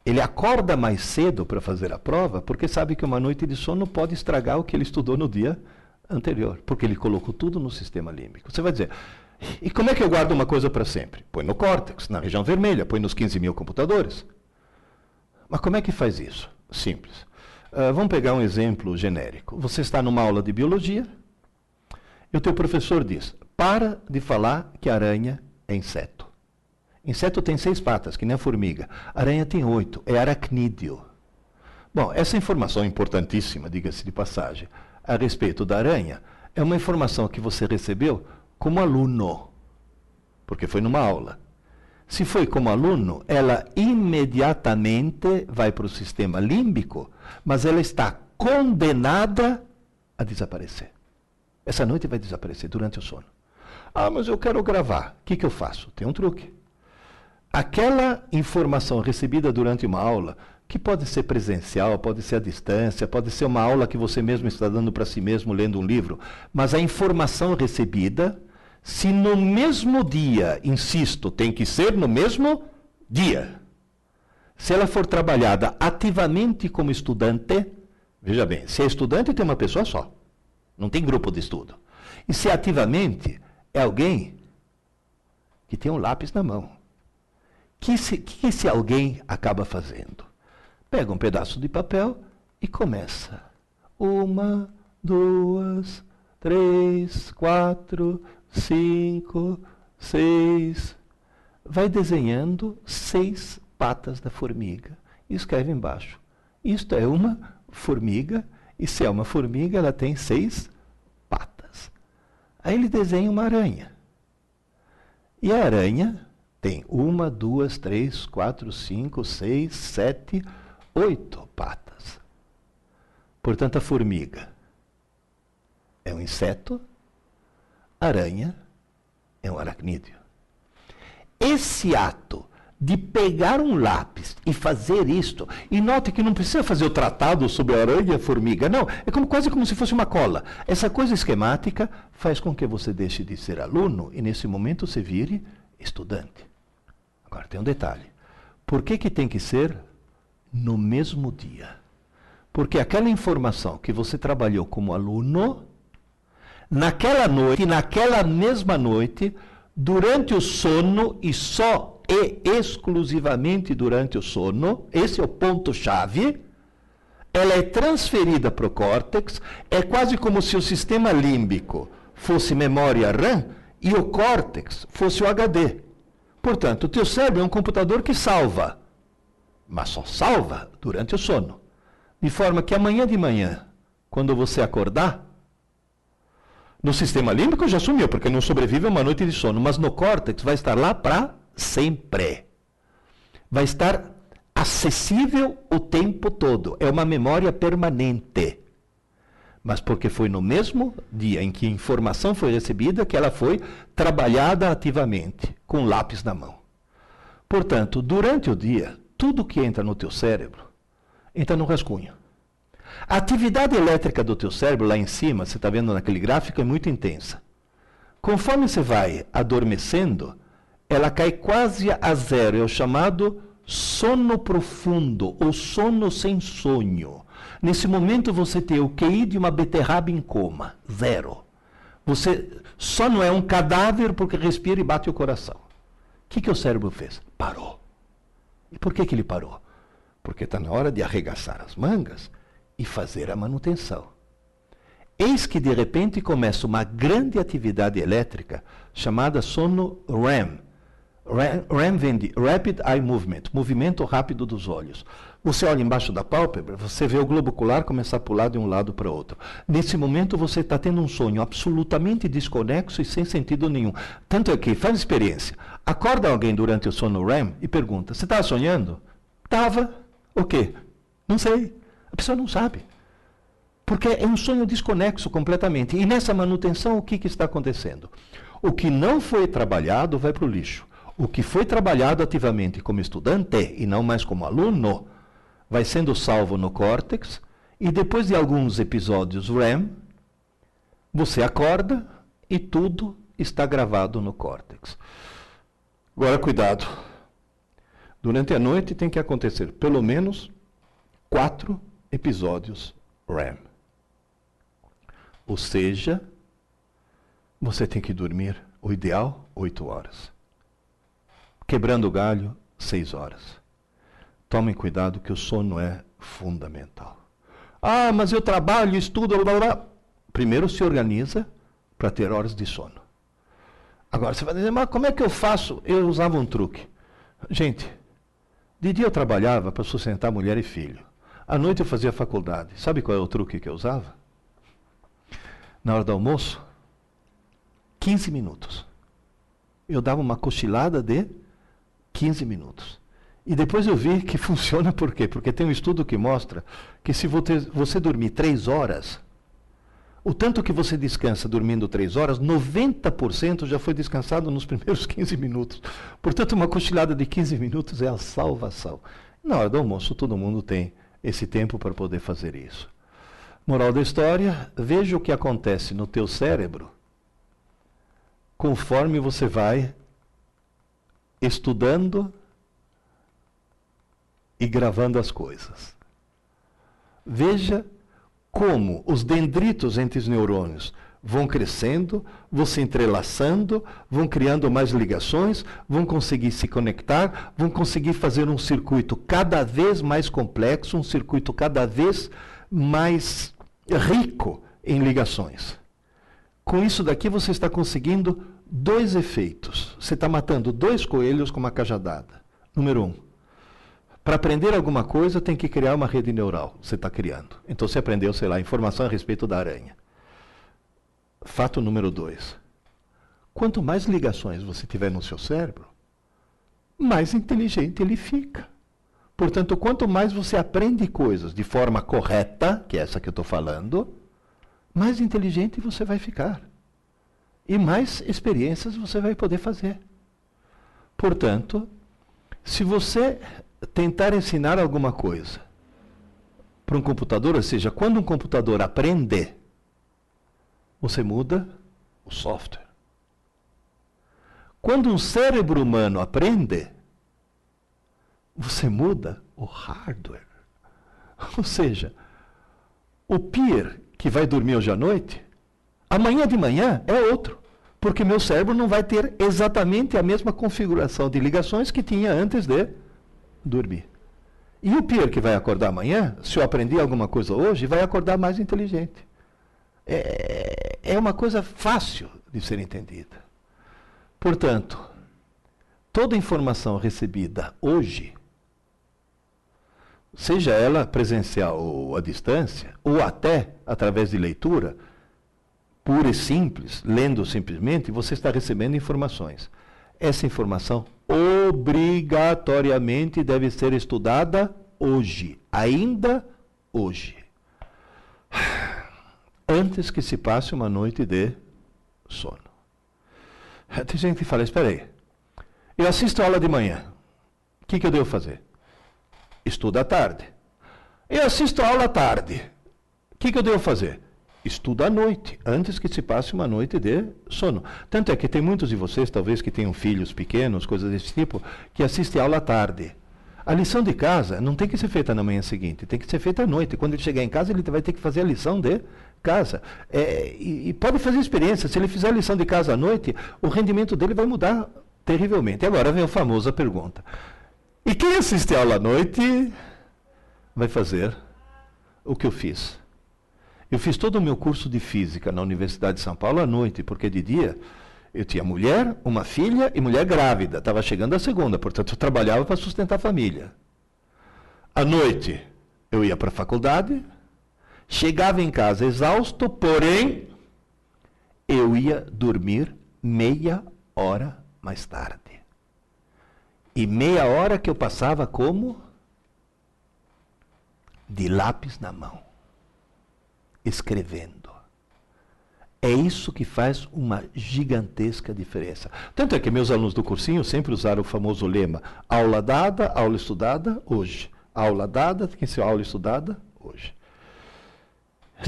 Ele acorda mais cedo para fazer a prova porque sabe que uma noite de sono pode estragar o que ele estudou no dia anterior, porque ele colocou tudo no sistema límbico. Você vai dizer, e como é que eu guardo uma coisa para sempre? Põe no córtex, na região vermelha, põe nos 15 mil computadores. Mas como é que faz isso? Simples. Vamos pegar um exemplo genérico. Você está numa aula de biologia e o teu professor diz, para de falar que aranha é inseto. Inseto tem 6 patas, que nem a formiga. Aranha tem 8, é aracnídeo. Bom, essa informação importantíssima, diga-se de passagem, a respeito da aranha, é uma informação que você recebeu como aluno, porque foi numa aula. Se foi como aluno, ela imediatamente vai para o sistema límbico, mas ela está condenada a desaparecer. Essa noite vai desaparecer durante o sono. Ah, mas eu quero gravar. O que eu faço? Tem um truque. Aquela informação recebida durante uma aula, que pode ser presencial, pode ser à distância, pode ser uma aula que você mesmo está dando para si mesmo, lendo um livro, mas a informação recebida, se no mesmo dia, insisto, tem que ser no mesmo dia. Se ela for trabalhada ativamente como estudante, veja bem, se é estudante tem uma pessoa só, não tem grupo de estudo. E se ativamente é alguém que tem um lápis na mão. Que esse alguém acaba fazendo? Pega um pedaço de papel e começa. 1, 2, 3, 4, 5, 6. Vai desenhando 6 patas da formiga e escreve embaixo. Isto é uma formiga, e se é uma formiga, ela tem 6 patas. Aí ele desenha uma aranha. E a aranha tem 1, 2, 3, 4, 5, 6, 7, 8 patas. Portanto, a formiga é um inseto, a aranha é um aracnídeo. Esse ato de pegar um lápis e fazer isto. E note que não precisa fazer o tratado sobre a aranha e a formiga, não. É quase como se fosse uma cola. Essa coisa esquemática faz com que você deixe de ser aluno e, nesse momento, você vire estudante. Agora, tem um detalhe. Por que tem que ser no mesmo dia? Porque aquela informação que você trabalhou como aluno, naquela noite, naquela mesma noite, durante o sono e só e exclusivamente durante o sono, esse é o ponto-chave, ela é transferida para o córtex, é quase como se o sistema límbico fosse memória RAM e o córtex fosse o HD. Portanto, o teu cérebro é um computador que salva, mas só salva durante o sono. De forma que amanhã de manhã, quando você acordar, no sistema límbico já sumiu, porque não sobrevive a uma noite de sono, mas no córtex vai estar lá para sempre. Vai estar acessível o tempo todo. É uma memória permanente. Mas porque foi no mesmo dia em que a informação foi recebida que ela foi trabalhada ativamente, com lápis na mão. Portanto, durante o dia, tudo que entra no teu cérebro, entra no rascunho. A atividade elétrica do teu cérebro, lá em cima, você está vendo naquele gráfico, é muito intensa. Conforme você vai adormecendo, ela cai quase a zero. É o chamado sono profundo, ou sono sem sonho. Nesse momento você tem o QI de uma beterraba em coma, zero. Você só não é um cadáver porque respira e bate o coração. O que o cérebro fez? Parou. E por que ele parou? Porque está na hora de arregaçar as mangas e fazer a manutenção. Eis que de repente começa uma grande atividade elétrica chamada sono REM. REM vem de Rapid Eye Movement, movimento rápido dos olhos. Você olha embaixo da pálpebra, você vê o globo ocular começar a pular de um lado para o outro. Nesse momento você está tendo um sonho absolutamente desconexo e sem sentido nenhum. Tanto é que, faz experiência, acorda alguém durante o sono REM e pergunta, você estava sonhando? Estava. O quê? Não sei. A pessoa não sabe. Porque é um sonho desconexo completamente. E nessa manutenção, o que está acontecendo? O que não foi trabalhado vai para o lixo. O que foi trabalhado ativamente como estudante e não mais como aluno, vai sendo salvo no córtex e depois de alguns episódios REM, você acorda e tudo está gravado no córtex. Agora, cuidado. Durante a noite tem que acontecer pelo menos 4 episódios REM. Ou seja, você tem que dormir, o ideal, 8 horas. Quebrando o galho, 6 horas. Tomem cuidado que o sono é fundamental. Ah, mas eu trabalho, estudo, blá, blá, blá. Primeiro se organiza para ter horas de sono. Agora você vai dizer, mas como é que eu faço? Eu usava um truque. Gente, de dia eu trabalhava para sustentar mulher e filho. À noite eu fazia faculdade. Sabe qual é o truque que eu usava? Na hora do almoço, 15 minutos. Eu dava uma cochilada de 15 minutos. E depois eu vi que funciona por quê? Porque tem um estudo que mostra que se você dormir 3 horas, o tanto que você descansa dormindo 3 horas, 90% já foi descansado nos primeiros 15 minutos. Portanto, uma cochilada de 15 minutos é a salvação. Na hora do almoço, todo mundo tem esse tempo para poder fazer isso. Moral da história, veja o que acontece no teu cérebro conforme você vai estudando e gravando as coisas. Veja como os dendritos entre os neurônios vão crescendo, vão se entrelaçando, vão criando mais ligações, vão conseguir se conectar, vão conseguir fazer um circuito cada vez mais complexo, um circuito cada vez mais rico em ligações. Com isso daqui você está conseguindo 2 efeitos. Você está matando 2 coelhos com uma cajadada. Número 1. Para aprender alguma coisa, tem que criar uma rede neural. Você está criando. Então você aprendeu, sei lá, informação a respeito da aranha. Fato número 2. Quanto mais ligações você tiver no seu cérebro, mais inteligente ele fica. Portanto, quanto mais você aprende coisas de forma correta, que é essa que eu estou falando, mais inteligente você vai ficar. E mais experiências você vai poder fazer. Portanto, se você tentar ensinar alguma coisa para um computador, ou seja, quando um computador aprende, você muda o software. Quando um cérebro humano aprende, você muda o hardware. Ou seja, o peer que vai dormir hoje à noite, amanhã de manhã é outro, porque meu cérebro não vai ter exatamente a mesma configuração de ligações que tinha antes de dormir. E o peer que vai acordar amanhã, se eu aprendi alguma coisa hoje, vai acordar mais inteligente. É uma coisa fácil de ser entendida. Portanto, toda informação recebida hoje, seja ela presencial ou à distância, ou até através de leitura, pura e simples, lendo simplesmente, você está recebendo informações. Essa informação obrigatoriamente deve ser estudada hoje, ainda hoje. Antes que se passe uma noite de sono. Tem gente que fala, espera aí, eu assisto a aula de manhã, o que eu devo fazer? Estuda à tarde. Eu assisto a aula à tarde, o que eu devo fazer? Estuda à noite, antes que se passe uma noite de sono. Tanto é que tem muitos de vocês, talvez que tenham filhos pequenos, coisas desse tipo, que assistem a aula à tarde. A lição de casa não tem que ser feita na manhã seguinte, tem que ser feita à noite. Quando ele chegar em casa, ele vai ter que fazer a lição de casa. E pode fazer experiência, se ele fizer a lição de casa à noite, o rendimento dele vai mudar terrivelmente. Agora vem a famosa pergunta. E quem assiste a aula à noite vai fazer o que eu fiz? Eu fiz todo o meu curso de física na Universidade de São Paulo à noite, porque de dia eu tinha mulher, uma filha e mulher grávida. Estava chegando a segunda, portanto eu trabalhava para sustentar a família. À noite eu ia para a faculdade, chegava em casa exausto, porém eu ia dormir meia hora mais tarde. E meia hora que eu passava como? De lápis na mão, escrevendo. É isso que faz uma gigantesca diferença. Tanto é que meus alunos do cursinho sempre usaram o famoso lema: aula dada, aula estudada, hoje. Aula dada, tem que ser aula estudada, hoje.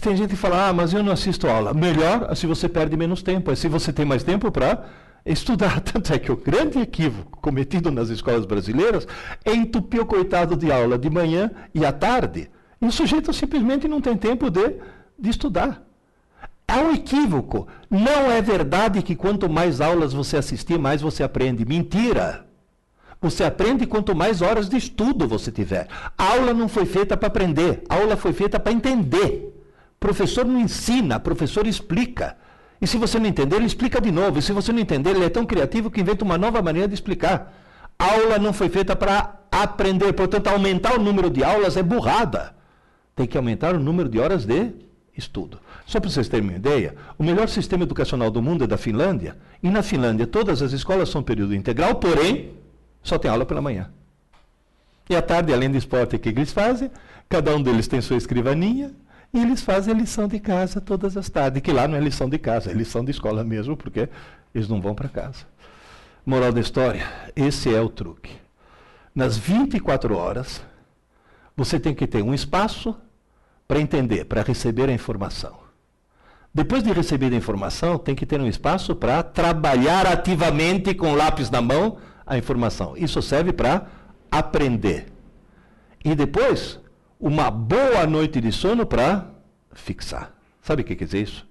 Tem gente que fala, mas eu não assisto aula. Melhor, se você perde menos tempo. É se você tem mais tempo para estudar. Tanto é que o grande equívoco cometido nas escolas brasileiras é entupir o coitado de aula de manhã e à tarde. E o sujeito simplesmente não tem tempo de estudar. Há um equívoco. Não é verdade que quanto mais aulas você assistir, mais você aprende. Mentira! Você aprende quanto mais horas de estudo você tiver. A aula não foi feita para aprender. A aula foi feita para entender. O professor não ensina, o professor explica. E se você não entender, ele explica de novo. E se você não entender, ele é tão criativo que inventa uma nova maneira de explicar. A aula não foi feita para aprender. Portanto, aumentar o número de aulas é burrada. Tem que aumentar o número de horas de estudo. Só para vocês terem uma ideia, o melhor sistema educacional do mundo é da Finlândia, e na Finlândia todas as escolas são período integral, porém, só tem aula pela manhã. E à tarde, além do esporte que eles fazem, cada um deles tem sua escrivaninha, e eles fazem a lição de casa todas as tardes, que lá não é lição de casa, é lição de escola mesmo, porque eles não vão para casa. Moral da história, esse é o truque. Nas 24 horas, você tem que ter um espaço para entender, para receber a informação. Depois de receber a informação, tem que ter um espaço para trabalhar ativamente com lápis na mão a informação. Isso serve para aprender. E depois, uma boa noite de sono para fixar. Sabe o que quer dizer isso?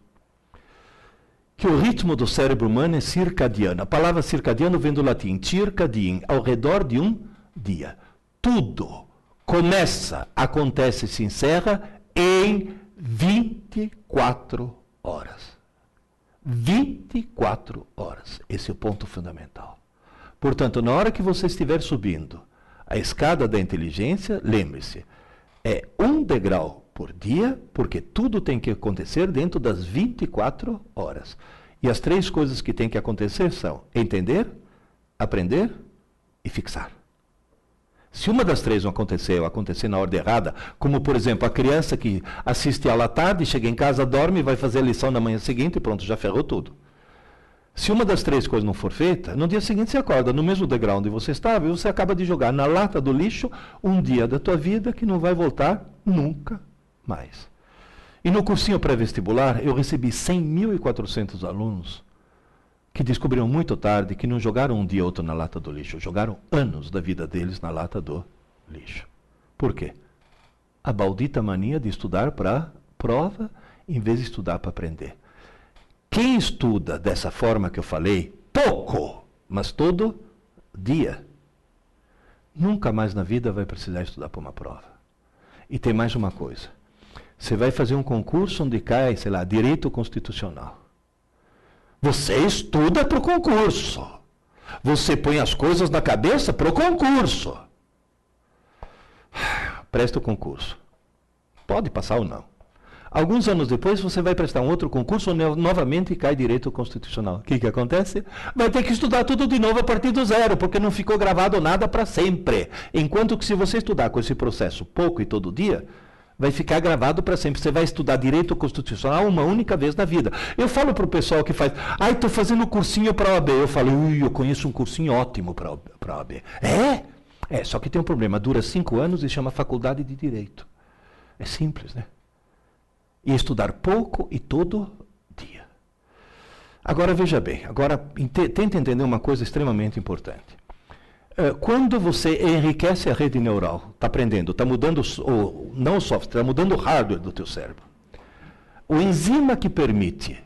Que o ritmo do cérebro humano é circadiano. A palavra circadiano vem do latim circadien, ao redor de um dia. Tudo começa, acontece e se encerra em 24 horas. 24 horas. Esse é o ponto fundamental. Portanto, na hora que você estiver subindo a escada da inteligência, lembre-se, é um degrau por dia, porque tudo tem que acontecer dentro das 24 horas. E as 3 coisas que tem que acontecer são entender, aprender e fixar. Se uma das 3 não acontecer, ou acontecer na ordem errada, como, por exemplo, a criança que assiste aula à tarde, chega em casa, dorme, vai fazer a lição na manhã seguinte e pronto, já ferrou tudo. Se uma das três coisas não for feita, no dia seguinte você acorda no mesmo degrau onde você estava e você acaba de jogar na lata do lixo um dia da tua vida que não vai voltar nunca mais. E no cursinho pré-vestibular, eu recebi 100.400 alunos que descobriram muito tarde que não jogaram um dia ou outro na lata do lixo, jogaram anos da vida deles na lata do lixo. Por quê? A maldita mania de estudar para prova em vez de estudar para aprender. Quem estuda dessa forma que eu falei, pouco, mas todo dia, nunca mais na vida vai precisar estudar para uma prova. E tem mais uma coisa. Você vai fazer um concurso onde cai, sei lá, direito constitucional. Você estuda para o concurso. Você põe as coisas na cabeça para o concurso. Presta o concurso. Pode passar ou não. Alguns anos depois, você vai prestar um outro concurso, onde novamente cai direito constitucional. O que acontece? Vai ter que estudar tudo de novo a partir do zero, porque não ficou gravado nada para sempre. Enquanto que se você estudar com esse processo pouco e todo dia, vai ficar gravado para sempre. Você vai estudar direito constitucional uma única vez na vida. Eu falo para o pessoal que faz, estou fazendo cursinho para a OAB. Eu falo, eu conheço um cursinho ótimo para a OAB. Só que tem um problema, dura 5 anos e chama Faculdade de Direito. É simples, né? E estudar pouco e todo dia. Agora, veja bem, tenta entender uma coisa extremamente importante. Quando você enriquece a rede neural, está aprendendo, está mudando, não o software, está mudando o hardware do teu cérebro. O enzima que permite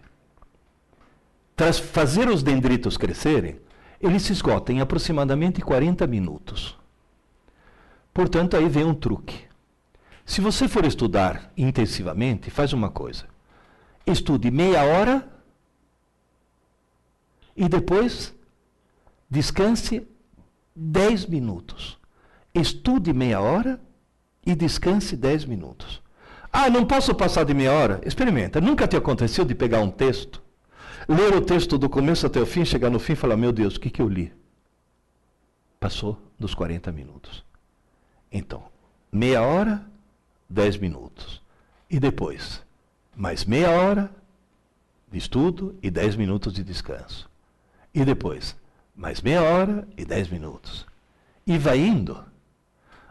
fazer os dendritos crescerem, ele se esgota em aproximadamente 40 minutos. Portanto, aí vem um truque. Se você for estudar intensivamente, faz uma coisa. Estude meia hora e depois descanse 10 minutos. Estude meia hora e descanse 10 minutos. Não posso passar de meia hora? Experimenta. Nunca te aconteceu de pegar um texto, ler o texto do começo até o fim, chegar no fim e falar, meu Deus, o que eu li? Passou dos 40 minutos. Então, meia hora, 10 minutos. E depois, mais meia hora de estudo e 10 minutos de descanso. E depois, mais meia hora e 10 minutos. E vai indo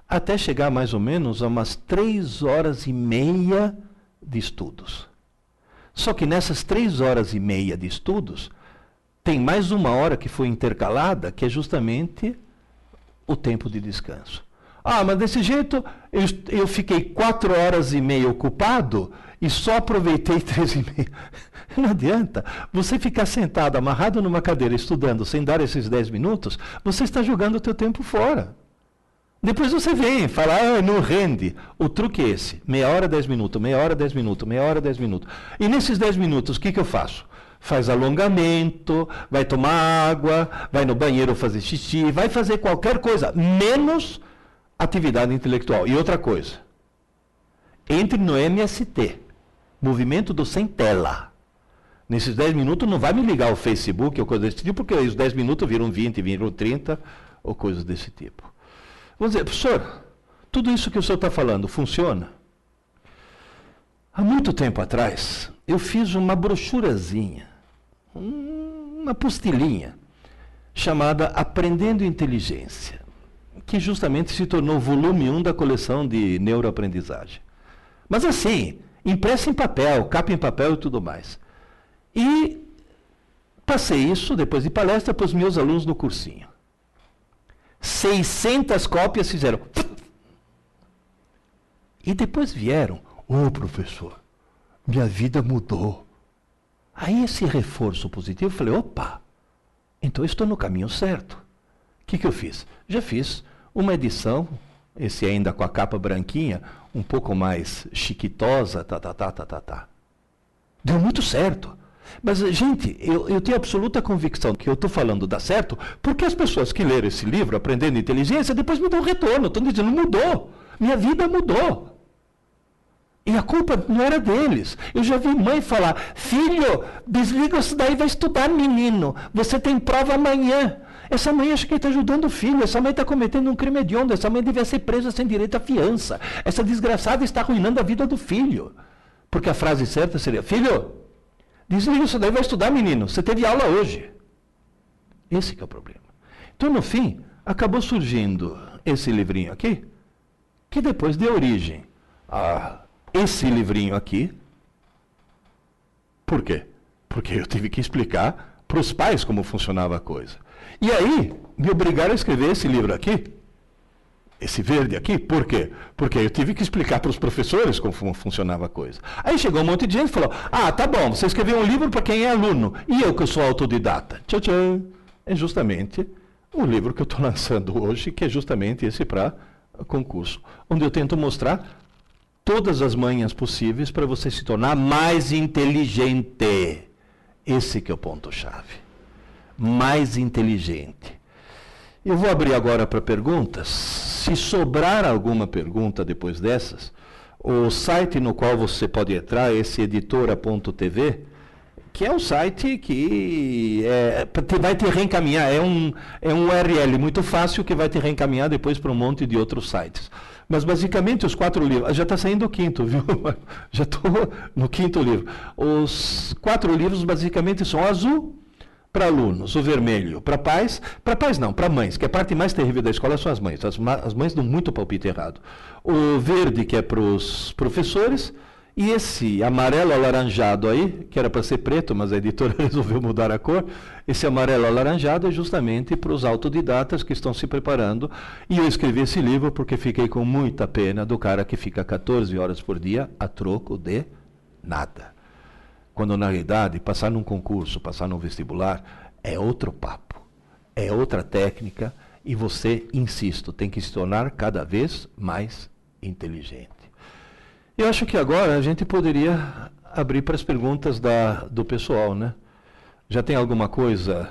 até chegar mais ou menos a umas 3 horas e meia de estudos. Só que nessas 3 horas e meia de estudos, tem mais uma hora que foi intercalada, que é justamente o tempo de descanso. Mas desse jeito eu fiquei 4 horas e meia ocupado e só aproveitei 3 e meia. Não adianta. Você ficar sentado, amarrado numa cadeira, estudando, sem dar esses 10 minutos, você está jogando o teu tempo fora. Depois você vem e fala, não rende. O truque é esse. Meia hora, 10 minutos, meia hora, 10 minutos, meia hora, 10 minutos. E nesses 10 minutos, o que eu faço? Faz alongamento, vai tomar água, vai no banheiro fazer xixi, vai fazer qualquer coisa, menos atividade intelectual. E outra coisa, entre no MST, movimento do sem tela. Nesses 10 minutos não vai me ligar o Facebook ou coisa desse tipo, porque os 10 minutos viram 20, viram 30, ou coisas desse tipo. Vamos dizer, professor, tudo isso que o senhor está falando funciona? Há muito tempo atrás, eu fiz uma brochurazinha, uma apostilinha, chamada Aprendendo Inteligência, que justamente se tornou o volume 1 da coleção de neuroaprendizagem. Mas assim, impressa em papel, capa em papel e tudo mais. E passei isso, depois de palestra, para os meus alunos no cursinho. 600 cópias fizeram. E depois vieram, professor, minha vida mudou. Aí esse reforço positivo, eu falei, opa, então eu estou no caminho certo. O que eu fiz? Já fiz uma edição, esse ainda com a capa branquinha, um pouco mais chiquitosa, Deu muito certo. Mas, gente, eu tenho absoluta convicção que eu estou falando dá certo, porque as pessoas que leram esse livro, Aprendendo Inteligência, depois me dão retorno. Estão dizendo, mudou. Minha vida mudou. E a culpa não era deles. Eu já vi mãe falar, filho, desliga isso daí e vai estudar, menino. Você tem prova amanhã. Essa mãe acha que está ajudando o filho. Essa mãe está cometendo um crime hediondo. Essa mãe devia ser presa sem direito à fiança. Essa desgraçada está arruinando a vida do filho. Porque a frase certa seria, filho, Desliga isso daí, vai estudar, menino. Você teve aula hoje. Esse que é o problema. Então, no fim, acabou surgindo esse livrinho aqui, que depois deu origem a esse livrinho aqui. Por quê? Porque eu tive que explicar para os pais como funcionava a coisa. E aí, me obrigaram a escrever esse livro aqui, esse verde aqui. Por quê? Porque eu tive que explicar para os professores como funcionava a coisa. Aí chegou um monte de gente e falou, tá bom, você escreveu um livro para quem é aluno, e eu que sou autodidata. Tchau, tchau. É justamente o livro que eu estou lançando hoje, que é justamente esse para concurso, onde eu tento mostrar todas as manhas possíveis para você se tornar mais inteligente. Esse que é o ponto-chave. Mais inteligente. Eu vou abrir agora para perguntas. Se sobrar alguma pergunta depois dessas, o site no qual você pode entrar, esse editora.tv, que é um site que vai te reencaminhar, é um URL muito fácil que vai te reencaminhar depois para um monte de outros sites. Mas basicamente os 4 livros, já está saindo o 5º, viu? Já estou no 5º livro. Os 4 livros basicamente são o azul para alunos, o vermelho para pais não, para mães, que a parte mais terrível da escola são as mães. As mães dão muito palpite errado. O verde, que é para os professores, e esse amarelo alaranjado aí, que era para ser preto, mas a editora resolveu mudar a cor, esse amarelo alaranjado é justamente para os autodidatas que estão se preparando. E eu escrevi esse livro porque fiquei com muita pena do cara que fica 14 horas por dia a troco de nada. Quando, na realidade, passar num concurso, passar num vestibular, é outro papo, é outra técnica, e você, insisto, tem que se tornar cada vez mais inteligente. Eu acho que agora a gente poderia abrir para as perguntas do pessoal, né? Já tem alguma coisa?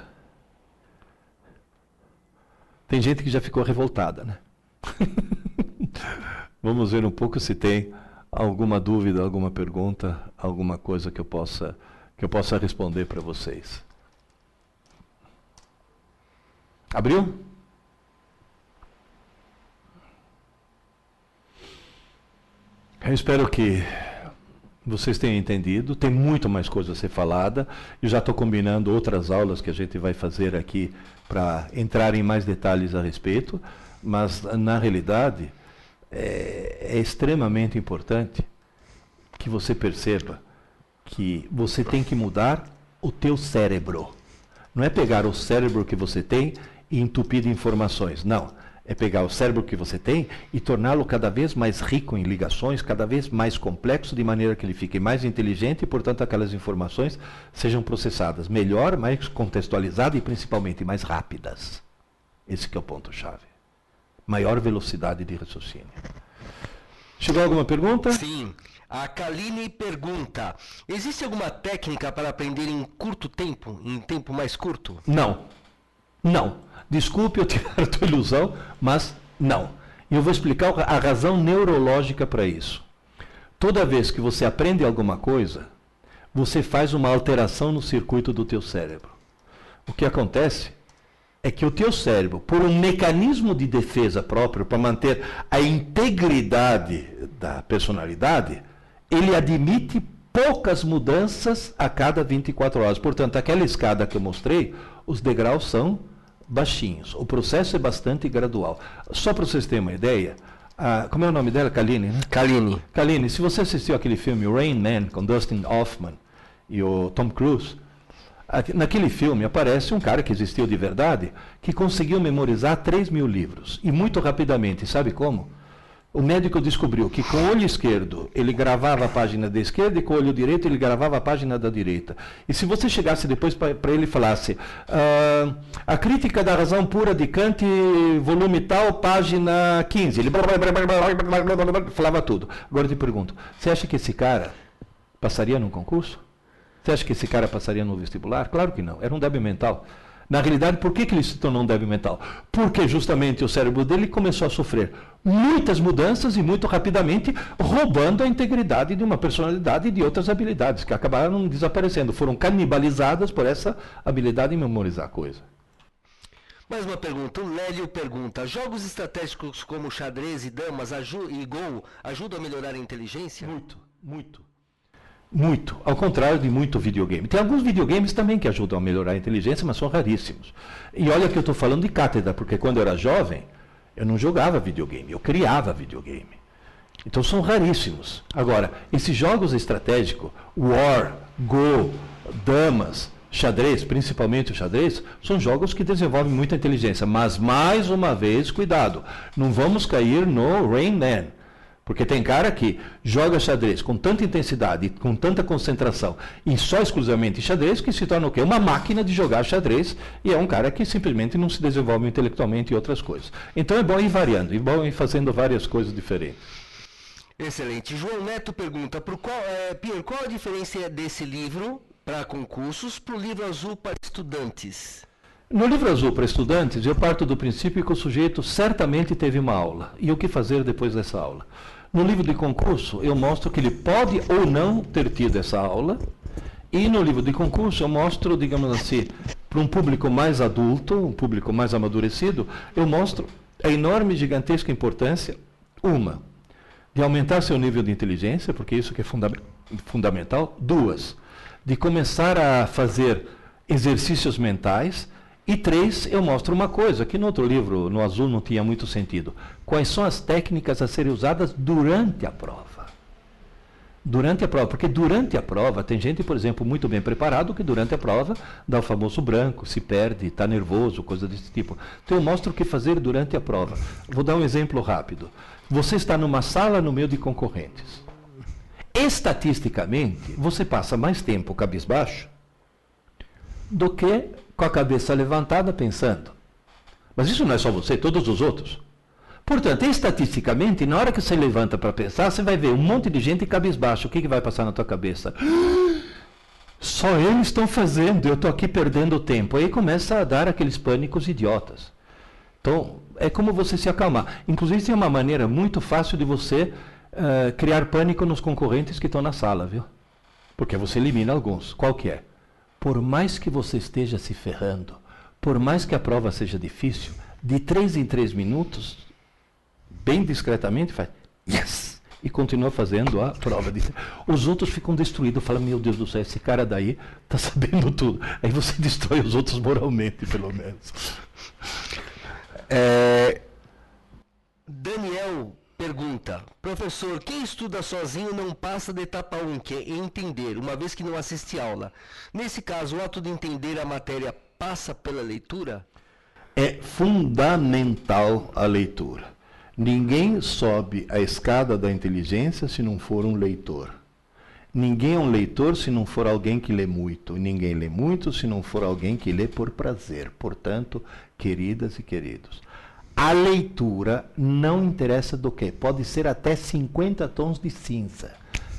Tem gente que já ficou revoltada, né? Vamos ver um pouco se tem alguma dúvida, alguma pergunta, alguma coisa que eu possa responder para vocês. Abriu? Eu espero que vocês tenham entendido. Tem muito mais coisa a ser falada. Eu já estou combinando outras aulas que a gente vai fazer aqui para entrar em mais detalhes a respeito, mas, na realidade, é extremamente importante que você perceba que você tem que mudar o teu cérebro. Não é pegar o cérebro que você tem e entupir de informações, não. É pegar o cérebro que você tem e torná-lo cada vez mais rico em ligações, cada vez mais complexo, de maneira que ele fique mais inteligente e, portanto, aquelas informações sejam processadas melhor, mais contextualizadas e, principalmente, mais rápidas. Esse que é o ponto-chave. Maior velocidade de raciocínio. Chegou alguma pergunta? Sim. A Kaline pergunta, existe alguma técnica para aprender em curto tempo, em tempo mais curto? Não. Não. Desculpe eu tirar a tua ilusão, mas não. E eu vou explicar a razão neurológica para isso. Toda vez que você aprende alguma coisa, você faz uma alteração no circuito do teu cérebro. O que acontece é que o teu cérebro, por um mecanismo de defesa próprio, para manter a integridade da personalidade, ele admite poucas mudanças a cada 24 horas. Portanto, aquela escada que eu mostrei, os degraus são baixinhos. O processo é bastante gradual. Só para vocês terem uma ideia, como é o nome dela? Kaline, né? Kaline. Kaline, se você assistiu aquele filme Rain Man, com Dustin Hoffman e o Tom Cruise, naquele filme aparece um cara que existiu de verdade, que conseguiu memorizar 3.000 livros. E muito rapidamente, sabe como? O médico descobriu que com o olho esquerdo ele gravava a página da esquerda e com o olho direito ele gravava a página da direita. E se você chegasse depois para ele e falasse a crítica da razão pura de Kant, volume tal, página 15, ele falava tudo. Agora eu te pergunto, você acha que esse cara passaria num concurso? Você acha que esse cara passaria no vestibular? Claro que não, era um débil mental. Na realidade, por que ele se tornou um débil mental? Porque justamente o cérebro dele começou a sofrer muitas mudanças e muito rapidamente roubando a integridade de uma personalidade e de outras habilidades que acabaram desaparecendo. Foram canibalizadas por essa habilidade em memorizar coisa. Mais uma pergunta. O Lélio pergunta, jogos estratégicos como xadrez e damas e Go ajudam a melhorar a inteligência? Muito, muito. Muito. Ao contrário de muito videogame. Tem alguns videogames também que ajudam a melhorar a inteligência, mas são raríssimos. E olha que eu estou falando de cátedra, porque quando eu era jovem, eu não jogava videogame, eu criava videogame. Então são raríssimos. Agora, esses jogos estratégicos, War, Go, Damas, xadrez, principalmente o xadrez, são jogos que desenvolvem muita inteligência. Mas, mais uma vez, cuidado, não vamos cair no Rain Man. Porque tem cara que joga xadrez com tanta intensidade, com tanta concentração, e só exclusivamente xadrez, que se torna o quê? Uma máquina de jogar xadrez, e é um cara que simplesmente não se desenvolve intelectualmente e outras coisas. Então é bom ir variando, é bom ir fazendo várias coisas diferentes. Excelente. João Neto pergunta, Pierre, qual a diferença desse livro para concursos para o livro azul para estudantes? No livro azul para estudantes, eu parto do princípio que o sujeito certamente teve uma aula. E o que fazer depois dessa aula? No livro de concurso, eu mostro que ele pode ou não ter tido essa aula. E no livro de concurso, eu mostro, digamos assim, para um público mais adulto, um público mais amadurecido, eu mostro a enorme, gigantesca importância, de aumentar seu nível de inteligência, porque isso que é fundamental. 2, de começar a fazer exercícios mentais. E 3, eu mostro uma coisa, que no outro livro, no azul, não tinha muito sentido. Quais são as técnicas a serem usadas durante a prova? Durante a prova, porque durante a prova, tem gente, por exemplo, muito bem preparado, que durante a prova dá o famoso branco, se perde, está nervoso, coisa desse tipo. Então eu mostro o que fazer durante a prova. Vou dar um exemplo rápido. Você está numa sala no meio de concorrentes. Estatisticamente, você passa mais tempo cabisbaixo do que com a cabeça levantada pensando. Mas isso não é só você, todos os outros. Portanto, estatisticamente, na hora que você levanta para pensar, você vai ver um monte de gente cabisbaixo. O que vai passar na tua cabeça? Só eles estão fazendo, eu estou aqui perdendo tempo. Aí começa a dar aqueles pânicos idiotas. Então, é como você se acalmar. Inclusive, tem uma maneira muito fácil de você criar pânico nos concorrentes que estão na sala, viu? Porque você elimina alguns. Qual que é? Por mais que você esteja se ferrando, por mais que a prova seja difícil, de 3 em 3 minutos, bem discretamente, faz yes! E continua fazendo a prova. Os outros ficam destruídos, falam, meu Deus do céu, esse cara daí está sabendo tudo. Aí você destrói os outros moralmente, pelo menos. Daniel pergunta, professor, quem estuda sozinho não passa da etapa 1, que é entender, uma vez que não assiste aula. Nesse caso, o ato de entender a matéria passa pela leitura? É fundamental a leitura. Ninguém sobe a escada da inteligência se não for um leitor. Ninguém é um leitor se não for alguém que lê muito. Ninguém lê muito se não for alguém que lê por prazer. Portanto, queridas e queridos, a leitura não interessa do que. Pode ser até 50 tons de cinza.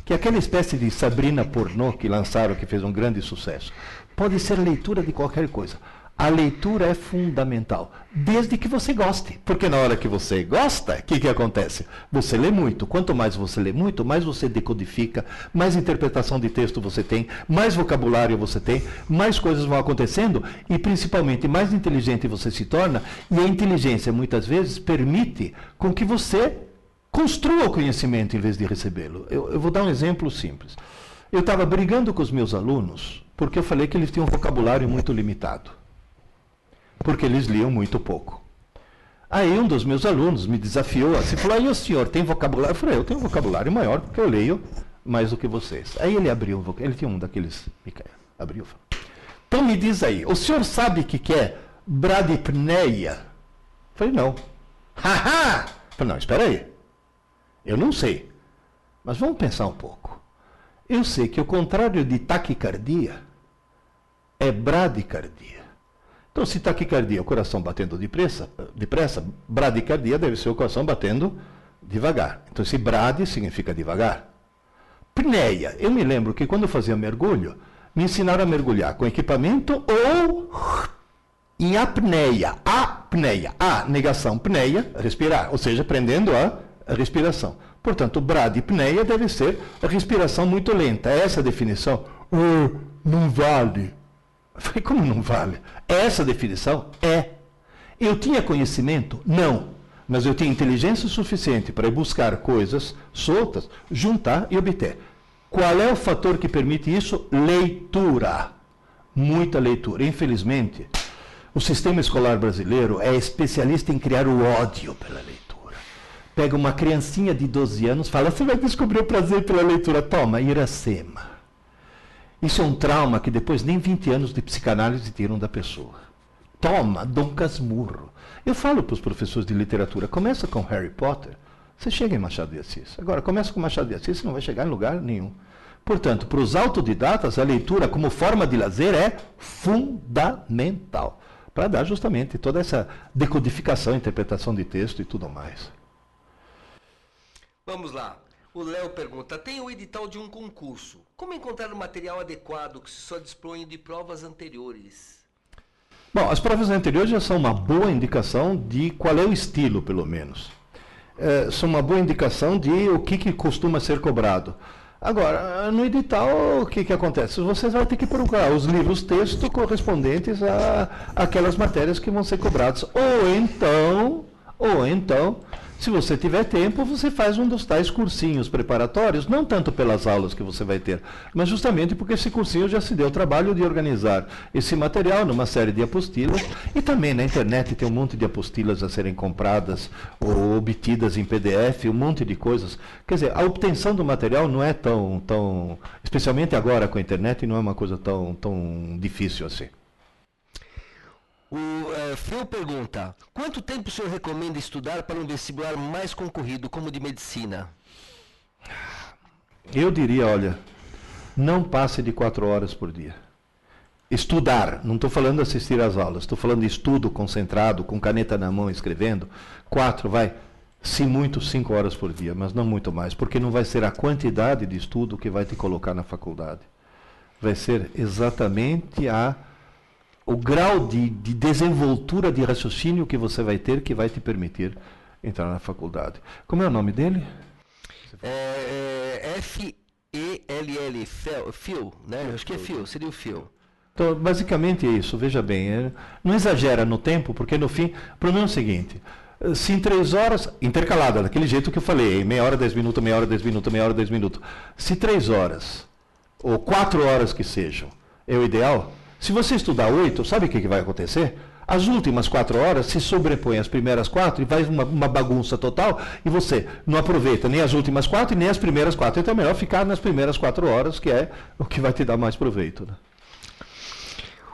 Que é aquela espécie de Sabrina pornô que lançaram, que fez um grande sucesso. Pode ser leitura de qualquer coisa. A leitura é fundamental, desde que você goste. Porque na hora que você gosta, o que acontece? Você lê muito. Quanto mais você lê muito, mais você decodifica, mais interpretação de texto você tem, mais vocabulário você tem, mais coisas vão acontecendo e, principalmente, mais inteligente você se torna. E a inteligência, muitas vezes, permite com que você construa o conhecimento em vez de recebê-lo. Eu vou dar um exemplo simples. Eu estava brigando com os meus alunos porque eu falei que eles tinham um vocabulário muito limitado. Porque eles liam muito pouco. Aí um dos meus alunos me desafiou assim, falou, aí o senhor tem vocabulário? Eu falei, eu tenho um vocabulário maior, porque eu leio mais do que vocês. Aí ele abriu, ele tinha um daqueles, abriu, falou, então me diz aí, o senhor sabe o que é bradipneia? Eu falei, não. Haha! Eu falei, não, espera aí. Eu não sei, mas vamos pensar um pouco. Eu sei que o contrário de taquicardia é bradicardia. Então, se taquicardia é o coração batendo depressa, bradicardia deve ser o coração batendo devagar. Então, esse brade significa devagar. Pneia. Eu me lembro que quando eu fazia mergulho, me ensinaram a mergulhar com equipamento ou em apneia. Apneia. A, negação, pneia, respirar. Ou seja, prendendo a respiração. Portanto, bradipneia deve ser a respiração muito lenta. Essa é a definição. Não vale. Eu falei, como não vale? Essa definição é. Eu tinha conhecimento? Não. Mas eu tinha inteligência suficiente para ir buscar coisas soltas, juntar e obter. Qual é o fator que permite isso? Leitura. Muita leitura. Infelizmente, o sistema escolar brasileiro é especialista em criar o ódio pela leitura. Pega uma criancinha de 12 anos, fala, você vai descobrir o prazer pela leitura. Toma, Iracema. Isso é um trauma que depois nem 20 anos de psicanálise tiram da pessoa. Toma, Dom Casmurro. Eu falo para os professores de literatura, começa com Harry Potter, você chega em Machado de Assis. Agora, começa com Machado de Assis, você não vai chegar em lugar nenhum. Portanto, para os autodidatas, a leitura como forma de lazer é fundamental, para dar justamente toda essa decodificação, interpretação de texto e tudo mais. Vamos lá. O Léo pergunta, tem o edital de um concurso. Como encontrar o material adequado que se só dispõe de provas anteriores? Bom, as provas anteriores já são uma boa indicação de qual é o estilo, pelo menos. São uma boa indicação de o que costuma ser cobrado. Agora, no edital, o que acontece? Você vai ter que procurar os livros texto correspondentes àquelas matérias que vão ser cobradas. Ou então, se você tiver tempo, você faz um dos tais cursinhos preparatórios, não tanto pelas aulas que você vai ter, mas justamente porque esse cursinho já se deu o trabalho de organizar esse material numa série de apostilas, e também na internet tem um monte de apostilas a serem compradas ou obtidas em PDF, um monte de coisas. Quer dizer, a obtenção do material não é tão especialmente agora com a internet, não é uma coisa tão difícil assim. O Phil pergunta, quanto tempo o senhor recomenda estudar para um vestibular mais concorrido, como o de medicina? Eu diria, olha, não passe de 4 horas por dia. Estudar, não estou falando de assistir às aulas, estou falando de estudo concentrado, com caneta na mão, escrevendo. 4, se muito, 5 horas por dia, mas não muito mais, porque não vai ser a quantidade de estudo que vai te colocar na faculdade. Vai ser exatamente o grau de desenvoltura de raciocínio que você vai ter, que vai te permitir entrar na faculdade. Como é o nome dele? F-E-L-L, Phil, né? Acho que é Phil, seria o Phil. Então, basicamente é isso, veja bem, não exagera no tempo, porque no fim, o problema é o seguinte, se em 3 horas, intercalada, daquele jeito que eu falei, meia hora, 10 minutos, meia hora, 10 minutos, meia hora, 10 minutos, se 3 horas, ou 4 horas que sejam, é o ideal. Se você estudar 8, sabe o que vai acontecer? As últimas 4 horas se sobrepõem às primeiras 4 e vai uma bagunça total, e você não aproveita nem as últimas 4 e nem as primeiras 4. Então é melhor ficar nas primeiras 4 horas, que é o que vai te dar mais proveito, né?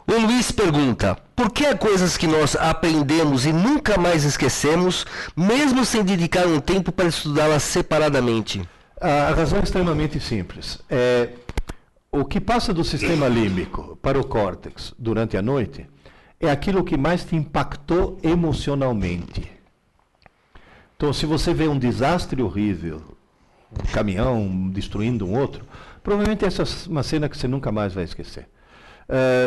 O Luiz pergunta, por que há coisas que nós aprendemos e nunca mais esquecemos, mesmo sem dedicar um tempo para estudá-las separadamente? A razão é extremamente simples. O que passa do sistema límbico para o córtex durante a noite é aquilo que mais te impactou emocionalmente. Então, se você vê um desastre horrível, um caminhão destruindo um outro, provavelmente essa é uma cena que você nunca mais vai esquecer.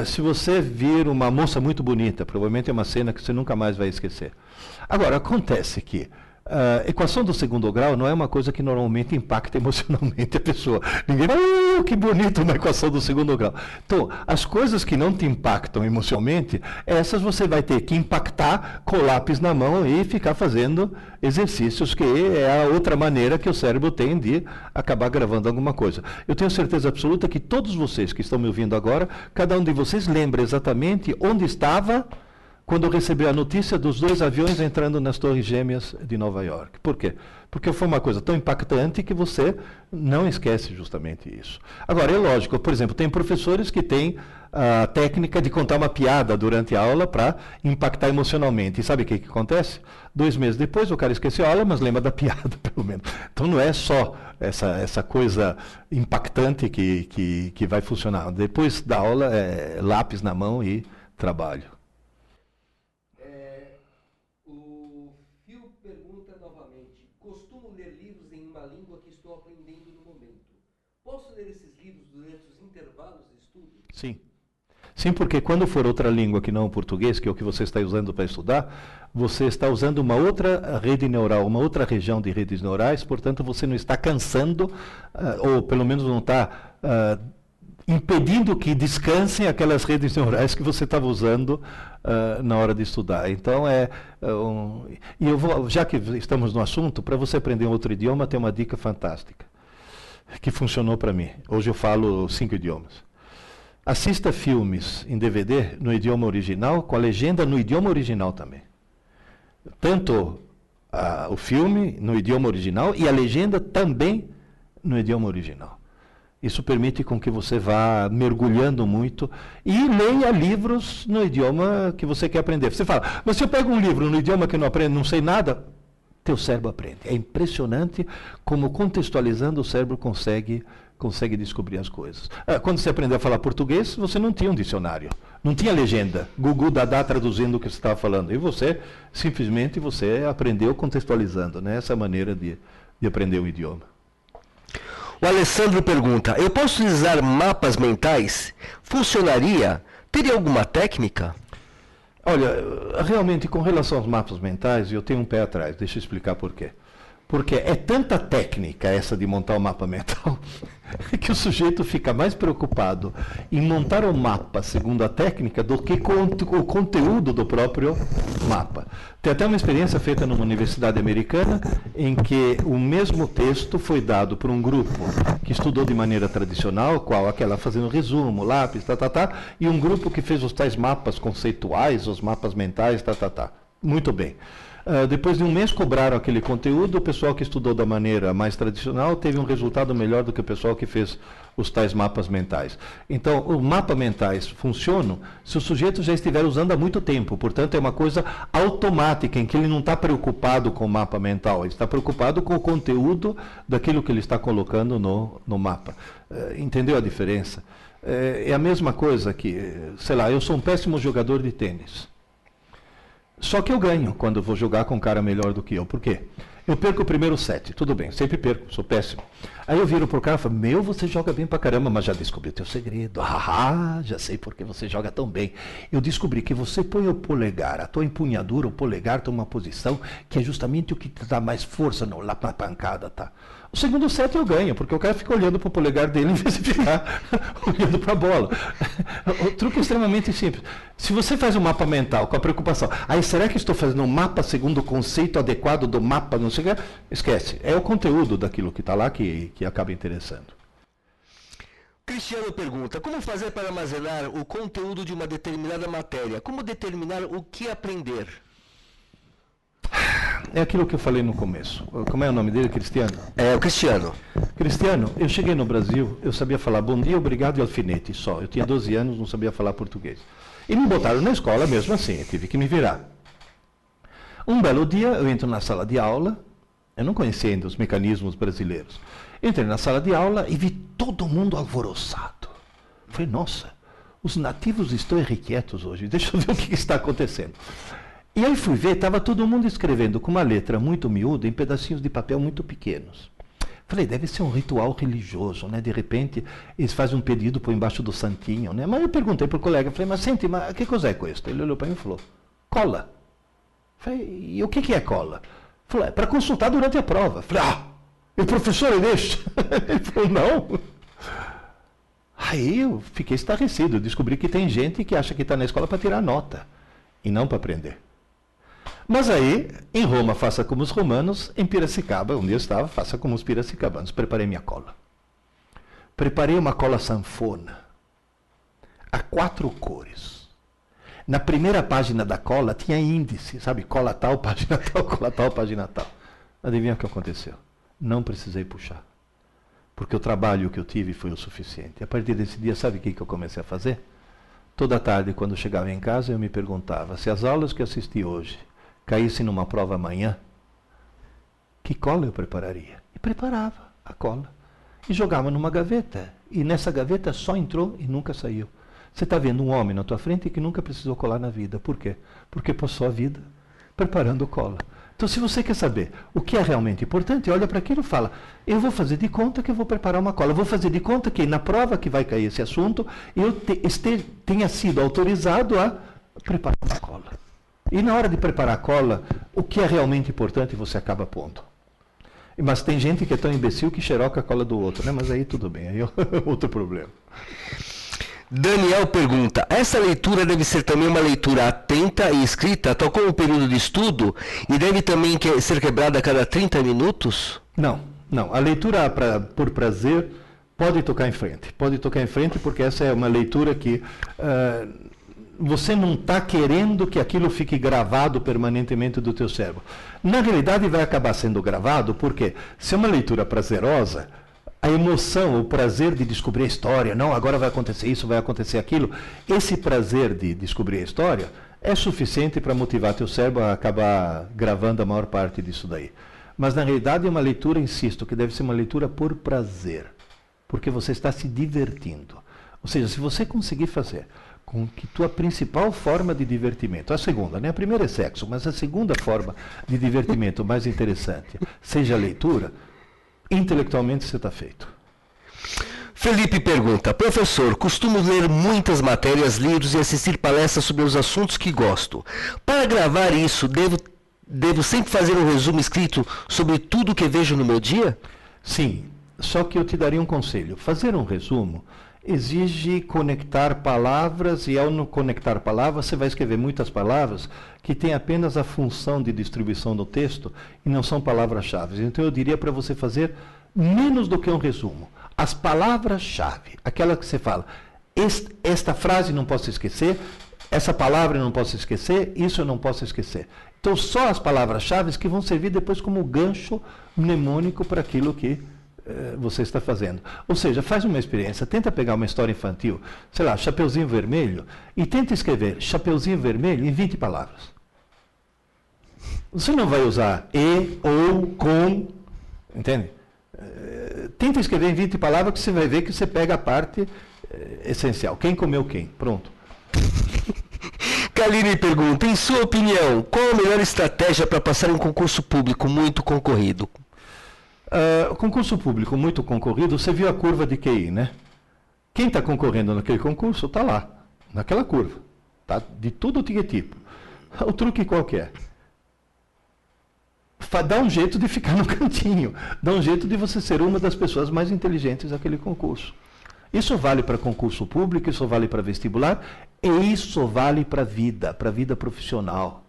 Se você vir uma moça muito bonita, provavelmente é uma cena que você nunca mais vai esquecer. Agora, acontece que a equação do segundo grau não é uma coisa que normalmente impacta emocionalmente a pessoa. Ninguém vai, que bonito uma equação do segundo grau. Então, as coisas que não te impactam emocionalmente, essas você vai ter que impactar com o lápis na mão e ficar fazendo exercícios, que é a outra maneira que o cérebro tem de acabar gravando alguma coisa. Eu tenho certeza absoluta que todos vocês que estão me ouvindo agora, cada um de vocês lembra exatamente onde estava quando recebeu a notícia dos 2 aviões entrando nas Torres Gêmeas de Nova York. Por quê? Porque foi uma coisa tão impactante que você não esquece justamente isso. Agora, é lógico, por exemplo, tem professores que têm a técnica de contar uma piada durante a aula para impactar emocionalmente. E sabe o que acontece? 2 meses depois o cara esqueceu a aula, mas lembra da piada, pelo menos. Então não é só essa coisa impactante que vai funcionar. Depois da aula, lápis na mão e trabalho. Sim. Sim, porque quando for outra língua que não o português, que é o que você está usando para estudar, você está usando uma outra rede neural, uma outra região de redes neurais, portanto você não está cansando, ou pelo menos não está impedindo que descansem aquelas redes neurais que você estava usando na hora de estudar. Então, e eu vou, já que estamos no assunto, para você aprender um outro idioma, tem uma dica fantástica. que funcionou para mim. Hoje eu falo 5 idiomas. Assista filmes em DVD no idioma original, com a legenda no idioma original também. Tanto o filme no idioma original e a legenda também no idioma original. Isso permite com que você vá mergulhando muito e leia livros no idioma que você quer aprender. Você fala, mas se eu pego um livro no idioma que eu não aprendo, não sei nada, teu cérebro aprende. É impressionante como contextualizando o cérebro consegue descobrir as coisas. Quando você aprendeu a falar português, você não tinha um dicionário, não tinha legenda, Gugu Dadá traduzindo o que você estava falando. E você, simplesmente, você aprendeu contextualizando, né? Essa maneira de aprender o idioma. O Alessandro pergunta, eu posso utilizar mapas mentais? Funcionaria? Teria alguma técnica? Olha, realmente, com relação aos mapas mentais, eu tenho um pé atrás. Deixa eu explicar por quê. Porque é tanta técnica essa de montar o mapa mental que o sujeito fica mais preocupado em montar o mapa segundo a técnica do que com o conteúdo do próprio mapa. Tem até uma experiência feita numa universidade americana em que o mesmo texto foi dado por um grupo que estudou de maneira tradicional, qual aquela fazendo resumo, lápis, e um grupo que fez os tais mapas conceituais, os mapas mentais, Muito bem. Depois de um mês cobraram aquele conteúdo, o pessoal que estudou da maneira mais tradicional teve um resultado melhor do que o pessoal que fez os tais mapas mentais. Então, os mapas mentais funcionam se o sujeito já estiver usando há muito tempo. Portanto, é uma coisa automática, em que ele não está preocupado com o mapa mental, ele está preocupado com o conteúdo daquilo que ele está colocando no mapa. Entendeu a diferença? É a mesma coisa que, sei lá, eu sou um péssimo jogador de tênis. Só que eu ganho quando eu vou jogar com um cara melhor do que eu. Por quê? Eu perco o primeiro set, tudo bem, sempre perco, sou péssimo. Aí eu viro pro cara e falo, você joga bem pra caramba, mas já descobri o teu segredo. Já sei por que você joga tão bem. Eu descobri que você põe o polegar, a tua empunhadura, o polegar toma uma posição que é justamente o que te dá mais força lá pra pancada, tá? O segundo set eu ganho, porque o cara fica olhando para o polegar dele em vez de ficar olhando para a bola. O truque é extremamente simples. Se você faz um mapa mental com a preocupação, será que estou fazendo um mapa segundo o conceito adequado do mapa, não sei o que, esquece. É o conteúdo daquilo que está lá que acaba interessando. Cristiano pergunta, como fazer para armazenar o conteúdo de uma determinada matéria? Como determinar o que aprender? É aquilo que eu falei no começo. Como é o nome dele, Cristiano? É, o Cristiano. Cristiano, eu cheguei no Brasil, eu sabia falar bom dia, obrigado e alfinete só. Eu tinha 12 anos, não sabia falar português. E me botaram na escola mesmo assim, eu tive que me virar. Um belo dia, eu entro na sala de aula, eu não conhecia ainda os mecanismos brasileiros. Entrei na sala de aula e vi todo mundo alvoroçado. Falei, nossa, os nativos estão irrequietos hoje, deixa eu ver o que está acontecendo. E aí fui ver, estava todo mundo escrevendo com uma letra muito miúda em pedacinhos de papel muito pequenos. Falei, deve ser um ritual religioso, né? De repente, eles fazem um pedido por embaixo do santinho, né? Mas eu perguntei para o colega, falei, mas sente, mas que coisa é isso? Ele olhou para mim e falou, cola. Falei, e o que é cola? Falei, é para consultar durante a prova. Falei, e o professor deixa? Ele falou, não. Aí eu fiquei estarrecido, eu descobri que tem gente que acha que está na escola para tirar nota e não para aprender. Mas aí, em Roma, faça como os romanos, em Piracicaba, onde eu estava, faça como os piracicabanos. Preparei minha cola. Preparei uma cola sanfona, a 4 cores. Na primeira página da cola tinha índice, sabe? Cola tal, página tal, cola tal, página tal. Adivinha o que aconteceu? Não precisei puxar. Porque o trabalho que eu tive foi o suficiente. A partir desse dia, sabe o que eu comecei a fazer? Toda tarde, quando eu chegava em casa, eu me perguntava, se as aulas que eu assisti hoje caíssem numa prova amanhã, que cola eu prepararia? E preparava a cola. E jogava numa gaveta. E nessa gaveta só entrou e nunca saiu. Você está vendo um homem na tua frente que nunca precisou colar na vida. Por quê? Porque passou a vida preparando cola. Então, se você quer saber o que é realmente importante, olha para aquilo e fala, eu vou fazer de conta que eu vou preparar uma cola. Eu vou fazer de conta que na prova que vai cair esse assunto, eu tenha sido autorizado a preparar uma cola. E na hora de preparar a cola, o que é realmente importante você acaba pondo. Mas tem gente que é tão imbecil que xeroca a cola do outro, né? Mas aí tudo bem, aí é outro problema. Daniel pergunta, essa leitura deve ser também uma leitura atenta e escrita, tal como o período de estudo, e deve também ser quebrada a cada 30 minutos? Não, Não, a leitura por prazer pode tocar em frente. Pode tocar em frente porque essa é uma leitura que você não está querendo que aquilo fique gravado permanentemente do teu cérebro. Na realidade vai acabar sendo gravado porque se é uma leitura prazerosa, a emoção, o prazer de descobrir a história, não, agora vai acontecer isso, vai acontecer aquilo, esse prazer de descobrir a história é suficiente para motivar teu cérebro a acabar gravando a maior parte disso daí. Mas na realidade é uma leitura, insisto, que deve ser uma leitura por prazer, porque você está se divertindo. Ou seja, se você conseguir fazer com que tua principal forma de divertimento, a segunda, né? A primeira é sexo, mas a segunda forma de divertimento mais interessante seja a leitura, intelectualmente você está feito. Felipe pergunta, professor, costumo ler muitas matérias, livros e assistir palestras sobre os assuntos que gosto. Para gravar isso, devo sempre fazer um resumo escrito sobre tudo que vejo no meu dia? Sim, só que eu te daria um conselho. Fazer um resumo exige conectar palavras, e ao não conectar palavras, você vai escrever muitas palavras que têm apenas a função de distribuição do texto e não são palavras-chave. Então eu diria para você fazer menos do que um resumo. As palavras-chave, aquela que você fala, esta frase não posso esquecer, essa palavra eu não posso esquecer, isso eu não posso esquecer. Então só as palavras-chave que vão servir depois como gancho mnemônico para aquilo que você está fazendo. Ou seja, faz uma experiência, tenta pegar uma história infantil, sei lá, Chapeuzinho Vermelho, e tenta escrever Chapeuzinho Vermelho em 20 palavras. Você não vai usar e, ou, com, entende? Tenta escrever em 20 palavras que você vai ver que você pega a parte essencial. Quem comeu quem? Pronto. Kaline pergunta, em sua opinião, qual a melhor estratégia para passar em um concurso público muito concorrido? O concurso público muito concorrido, você viu a curva de QI, né? Quem está concorrendo naquele concurso está lá, naquela curva. Tá? De tudo que é tipo. O truque qualquer. Dá um jeito de ficar no cantinho. Dá um jeito de você ser uma das pessoas mais inteligentes daquele concurso. Isso vale para concurso público, isso vale para vestibular, e isso vale para a vida profissional.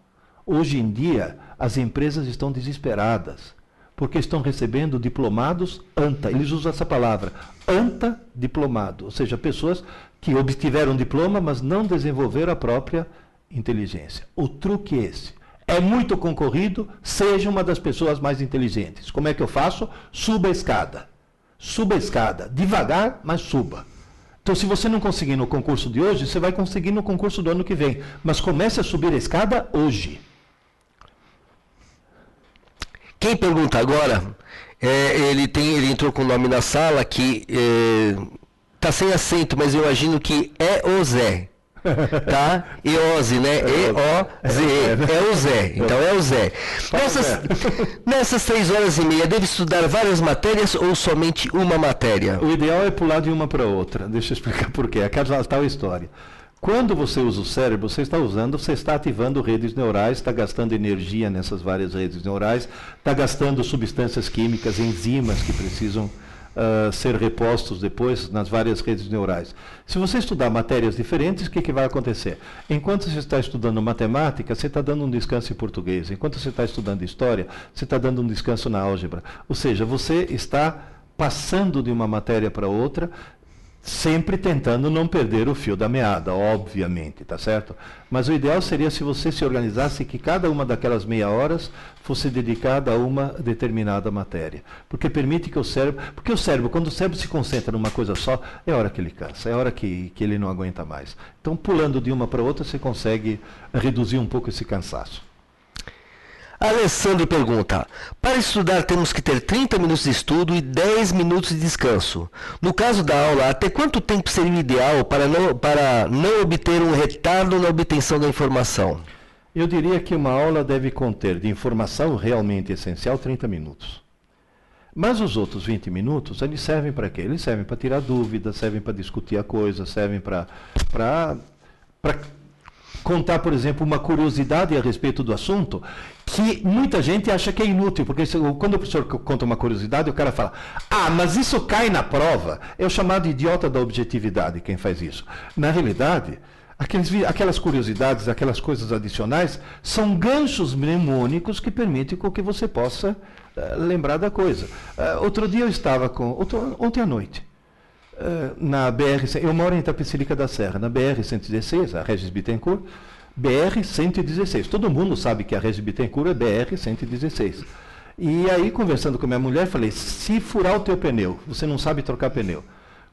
Hoje em dia, as empresas estão desesperadas, porque estão recebendo diplomados ANTA. Eles usam essa palavra, ANTA diplomado, ou seja, pessoas que obtiveram diploma, mas não desenvolveram a própria inteligência. O truque é esse. É muito concorrido, seja uma das pessoas mais inteligentes. Como é que eu faço? Suba a escada. Suba a escada. Devagar, mas suba. Então, se você não conseguir no concurso de hoje, você vai conseguir no concurso do ano que vem. Mas comece a subir a escada hoje. Quem pergunta agora, ele entrou com o nome na sala que está sem acento, mas eu imagino que é o Zé. Tá? Eose, né? E-O-Z-E. É o Zé. Então é o Zé. Nessas 3 horas e meia, deve estudar várias matérias ou somente uma matéria? O ideal é pular de uma para outra. Deixa eu explicar por quê. Aquela tal história. Quando você usa o cérebro, você está ativando redes neurais, está gastando energia nessas várias redes neurais, está gastando substâncias químicas, enzimas que precisam ser repostos depois nas várias redes neurais. Se você estudar matérias diferentes, o que vai acontecer? Enquanto você está estudando matemática, você está dando um descanso em português. Enquanto você está estudando história, você está dando um descanso na álgebra. Ou seja, você está passando de uma matéria para outra, sempre tentando não perder o fio da meada, obviamente, tá certo? Mas o ideal seria se você se organizasse que cada uma daquelas meia horas fosse dedicada a uma determinada matéria. Porque permite que o cérebro... Porque o cérebro, quando o cérebro se concentra numa coisa só, é hora que ele cansa, é hora que ele não aguenta mais. Então, pulando de uma para outra, você consegue reduzir um pouco esse cansaço. Alessandro pergunta, para estudar temos que ter 30 minutos de estudo e 10 minutos de descanso. No caso da aula, até quanto tempo seria o ideal para não obter um retardo na obtenção da informação? Eu diria que uma aula deve conter de informação realmente essencial 30 minutos. Mas os outros 20 minutos, eles servem para quê? Eles servem para tirar dúvidas, servem para discutir a coisa, servem para contar, por exemplo, uma curiosidade a respeito do assunto, que muita gente acha que é inútil, porque quando o professor conta uma curiosidade, o cara fala, mas isso cai na prova. É o chamado idiota da objetividade quem faz isso. Na realidade, aquelas curiosidades, aquelas coisas adicionais, são ganchos mnemônicos que permitem com que você possa lembrar da coisa. Outro dia eu estava ontem à noite, na BR, eu moro em Itapecerica da Serra, na BR-116, a Regis Bittencourt, BR-116. Todo mundo sabe que a Regis Bittencourt é BR-116. E aí, conversando com minha mulher, falei, se furar o teu pneu, você não sabe trocar pneu,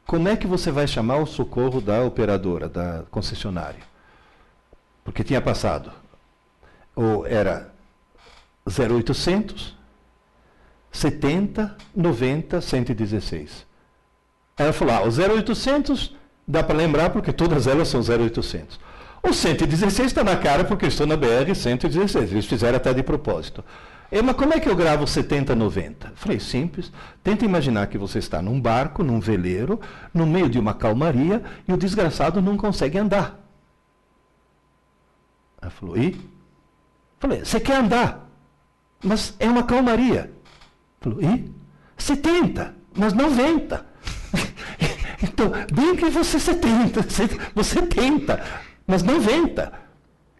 como é que você vai chamar o socorro da operadora, da concessionária? Porque tinha passado, ou era 0800 70 90 116. Ela falou, o 0800 dá para lembrar porque todas elas são 0800. O 116 está na cara porque eu estou na BR 116, eles fizeram até de propósito. Mas como é que eu gravo 70 90? Falei, simples, tenta imaginar que você está num barco, num veleiro, no meio de uma calmaria e o desgraçado não consegue andar. Ela falou, e? Falei, você quer andar, mas é uma calmaria. Falou, e? 70, mas 90. Então, bem que você 70, você tenta, mas 90.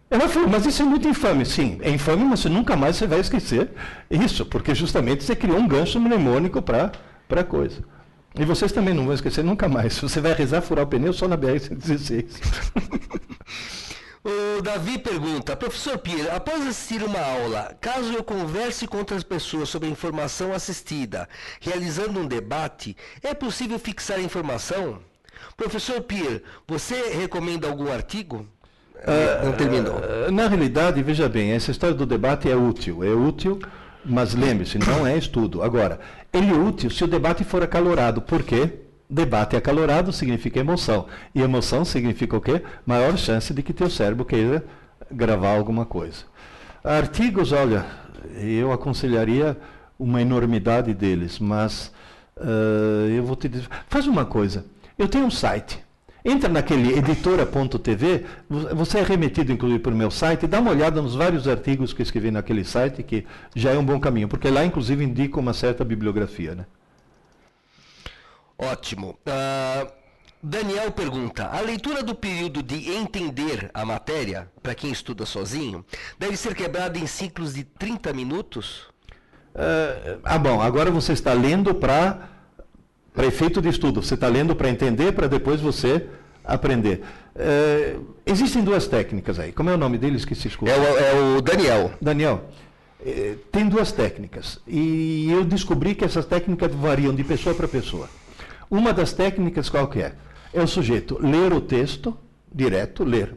Ela falou, mas isso é muito infame. Sim, é infame, mas nunca mais você vai esquecer isso, porque justamente você criou um gancho mnemônico para a coisa. E vocês também não vão esquecer nunca mais. Você vai rezar furar o pneu só na BR-116. O Davi pergunta, professor Pierre, após assistir uma aula, caso eu converse com outras pessoas sobre a informação assistida, realizando um debate, é possível fixar a informação? Professor Pierre, você recomenda algum artigo? Não terminou. Na realidade, veja bem, essa história do debate é útil, mas lembre-se, não é estudo. Agora, ele é útil se o debate for acalorado. Por quê? Debate acalorado significa emoção. E emoção significa o quê? Maior chance de que teu cérebro queira gravar alguma coisa. Artigos, olha, eu aconselharia uma enormidade deles, mas eu vou te dizer. Faz uma coisa, eu tenho um site. Entra naquele editora.tv, você é remetido inclusive para o meu site, dá uma olhada nos vários artigos que eu escrevi naquele site, que já é um bom caminho, porque lá inclusive indica uma certa bibliografia, né? Ótimo. Daniel pergunta, a leitura do período de entender a matéria, para quem estuda sozinho, deve ser quebrada em ciclos de 30 minutos? Bom, agora você está lendo para efeito de estudo, você está lendo para entender, para depois você aprender. Existem duas técnicas aí. Como é o nome deles que se escuta? É o Daniel. Daniel, tem duas técnicas. E eu descobri que essas técnicas variam de pessoa para pessoa. Uma das técnicas qual que é? É o sujeito ler o texto, direto, ler.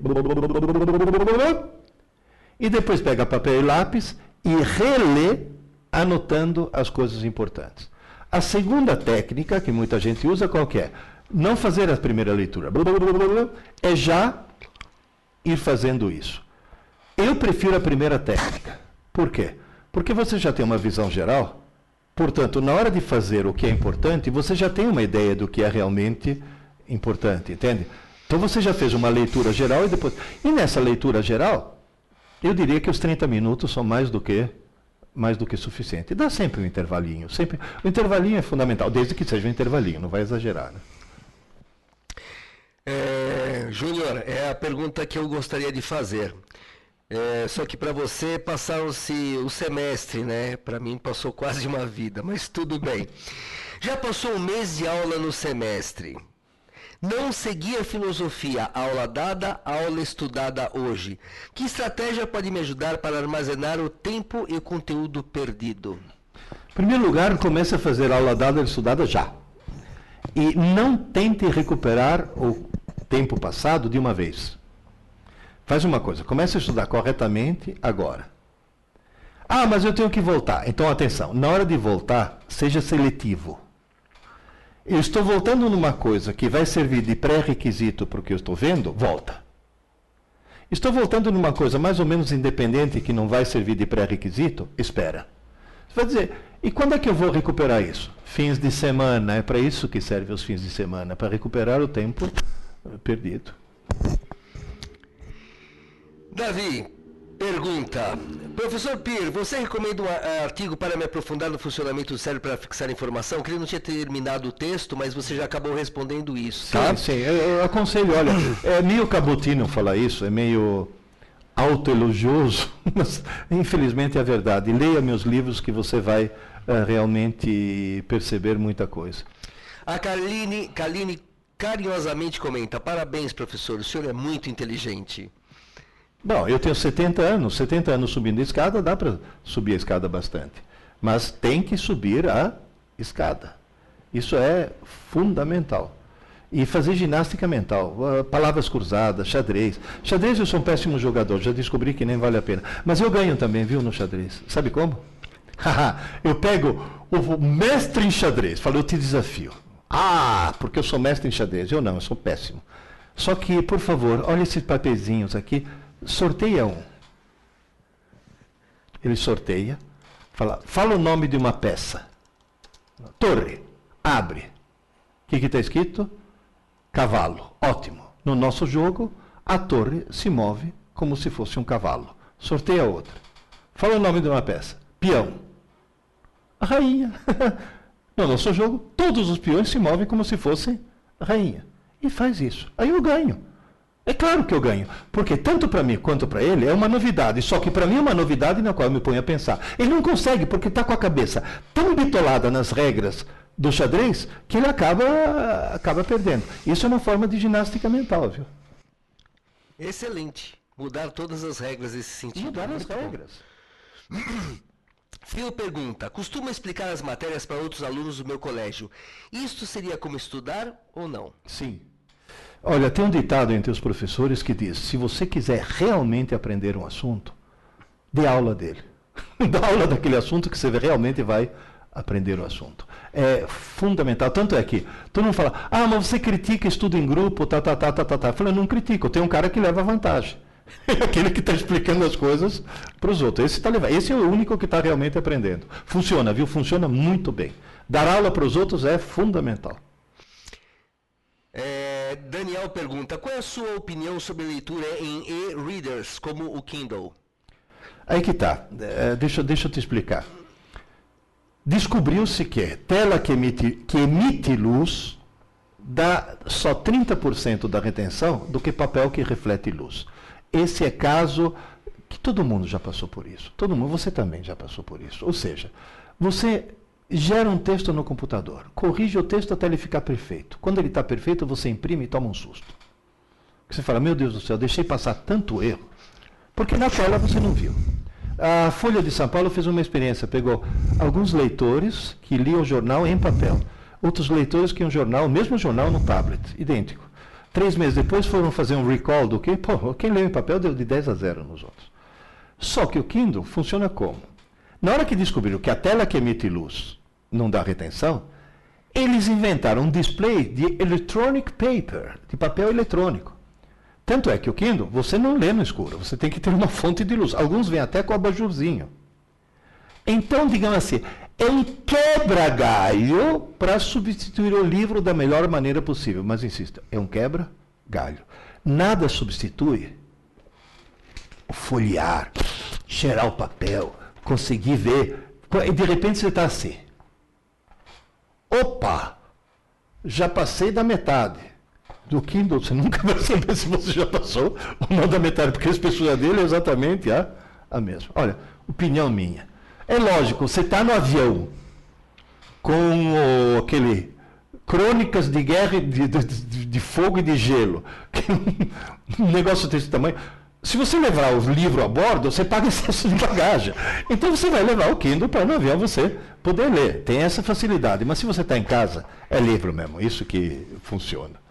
E depois pega papel e lápis e relê, anotando as coisas importantes. A segunda técnica, que muita gente usa, qual que é? Não fazer a primeira leitura. É já ir fazendo isso. Eu prefiro a primeira técnica. Por quê? Porque você já tem uma visão geral. Portanto, na hora de fazer o que é importante, você já tem uma ideia do que é realmente importante, entende? Então você já fez uma leitura geral e depois... E nessa leitura geral, eu diria que os 30 minutos são mais do que suficiente. Dá sempre um intervalinho. Sempre. O intervalinho é fundamental, desde que seja um intervalinho, não vai exagerar, né? Júnior, é a pergunta que eu gostaria de fazer. Só que para você passaram-se o semestre, né? Para mim passou quase uma vida, mas tudo bem. Já passou um mês de aula no semestre. Não segui a filosofia, aula dada, aula estudada hoje. Que estratégia pode me ajudar para armazenar o tempo e o conteúdo perdido? Em primeiro lugar, comece a fazer aula dada e estudada já. E não tente recuperar o tempo passado de uma vez. Faz uma coisa, comece a estudar corretamente agora. Mas eu tenho que voltar. Então, atenção, na hora de voltar, seja seletivo. Eu estou voltando numa coisa que vai servir de pré-requisito para o que eu estou vendo, volta. Estou voltando numa coisa mais ou menos independente que não vai servir de pré-requisito, espera. Você vai dizer, e quando é que eu vou recuperar isso? Fins de semana, é para isso que servem os fins de semana, para recuperar o tempo perdido. Davi pergunta, professor Pierre, você recomenda um artigo para me aprofundar no funcionamento do cérebro para fixar informação? Que ele não tinha terminado o texto, mas você já acabou respondendo isso, tá? Sim, eu aconselho, olha, é meio cabotino falar isso, é meio autoelogioso, mas infelizmente é verdade. Leia meus livros que você vai realmente perceber muita coisa. A Kaline carinhosamente comenta: parabéns, professor, o senhor é muito inteligente. Bom, eu tenho 70 anos subindo a escada, dá para subir a escada bastante. Mas tem que subir a escada. Isso é fundamental. E fazer ginástica mental, palavras cruzadas, xadrez. Xadrez eu sou um péssimo jogador, já descobri que nem vale a pena. Mas eu ganho também, viu, no xadrez. Sabe como? Eu pego o mestre em xadrez, falo, eu te desafio. Ah, porque eu sou mestre em xadrez. Eu não, eu sou péssimo. Só que, por favor, olha esses papeizinhos aqui, sorteia um. Ele sorteia, fala o nome de uma peça. Torre, abre. O que está escrito? Cavalo. Ótimo. No nosso jogo, a torre se move como se fosse um cavalo. Sorteia outra. Fala o nome de uma peça. Peão. A rainha. No nosso jogo, todos os peões se movem como se fossem a rainha. E faz isso. Aí eu ganho. É claro que eu ganho. Porque tanto para mim quanto para ele é uma novidade. Só que para mim é uma novidade na qual eu me ponho a pensar. Ele não consegue porque está com a cabeça tão bitolada nas regras do xadrez que ele acaba perdendo. Isso é uma forma de ginástica mental, viu? Excelente. Mudar todas as regras nesse sentido. Mudar as regras. Phil pergunta: costumo explicar as matérias para outros alunos do meu colégio. Isto seria como estudar ou não? Sim. Olha, tem um ditado entre os professores que diz: se você quiser realmente aprender um assunto, dê aula dele. Dá aula daquele assunto que você realmente vai aprender o assunto. É fundamental. Tanto é que todo mundo fala: ah, mas você critica estudo em grupo, tá. Eu falo: eu não critico, tem um cara que leva vantagem. É aquele que está explicando as coisas para os outros. Esse é o único que está realmente aprendendo. Funciona, viu? Funciona muito bem. Dar aula para os outros é fundamental. Daniel pergunta: qual é a sua opinião sobre leitura em e-readers, como o Kindle? Aí que está. Deixa eu te explicar. Descobriu-se que tela que emite luz dá só 30% da retenção do que papel que reflete luz. Esse é caso que todo mundo já passou por isso. Todo mundo, você também já passou por isso. Ou seja, você gera um texto no computador, corrige o texto até ele ficar perfeito. Quando ele está perfeito, você imprime e toma um susto. Você fala: meu Deus do céu, deixei passar tanto erro, porque na tela você não viu. A Folha de São Paulo fez uma experiência, pegou alguns leitores que liam o jornal em papel, outros leitores que iam o mesmo jornal no tablet, idêntico. 3 meses depois foram fazer um recall do que, quem leu em papel deu de 10-0 nos outros. Só que o Kindle funciona como? Na hora que descobriram que a tela que emite luz não dá retenção, eles inventaram um display de electronic paper, de papel eletrônico. Tanto é que o Kindle, você não lê no escuro, você tem que ter uma fonte de luz. Alguns vêm até com abajurzinho. Então, digamos assim, é um quebra-galho para substituir o livro da melhor maneira possível. Mas, insisto, é um quebra-galho. Nada substitui o folhear, cheirar o papel, conseguir ver. E, de repente, você está assim. Opa! Já passei da metade. Do Kindle, você nunca vai saber se você já passou ou não da metade, porque a espessura dele é exatamente a mesma. Olha, opinião minha. É lógico, você está no avião com aquele Crônicas de Guerra, de Fogo e de Gelo, um negócio desse tamanho. Se você levar o livro a bordo, você paga excesso de bagagem. Então você vai levar o Kindle para no avião você poder ler. Tem essa facilidade. Mas se você está em casa, é livro mesmo. Isso que funciona.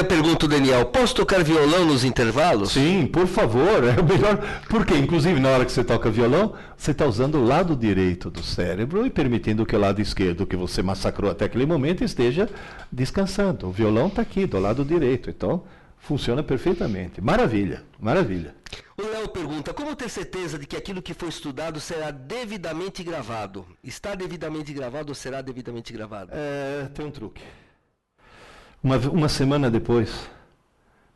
Pergunta o Daniel: posso tocar violão nos intervalos? Sim, por favor, é o melhor. Porque, inclusive, na hora que você toca violão, você está usando o lado direito do cérebro e permitindo que o lado esquerdo, que você massacrou até aquele momento, esteja descansando. O violão está aqui, do lado direito. Então, funciona perfeitamente. Maravilha, maravilha. O Léo pergunta: como ter certeza de que aquilo que foi estudado será devidamente gravado? Está devidamente gravado ou será devidamente gravado? Tem um truque. Uma semana depois,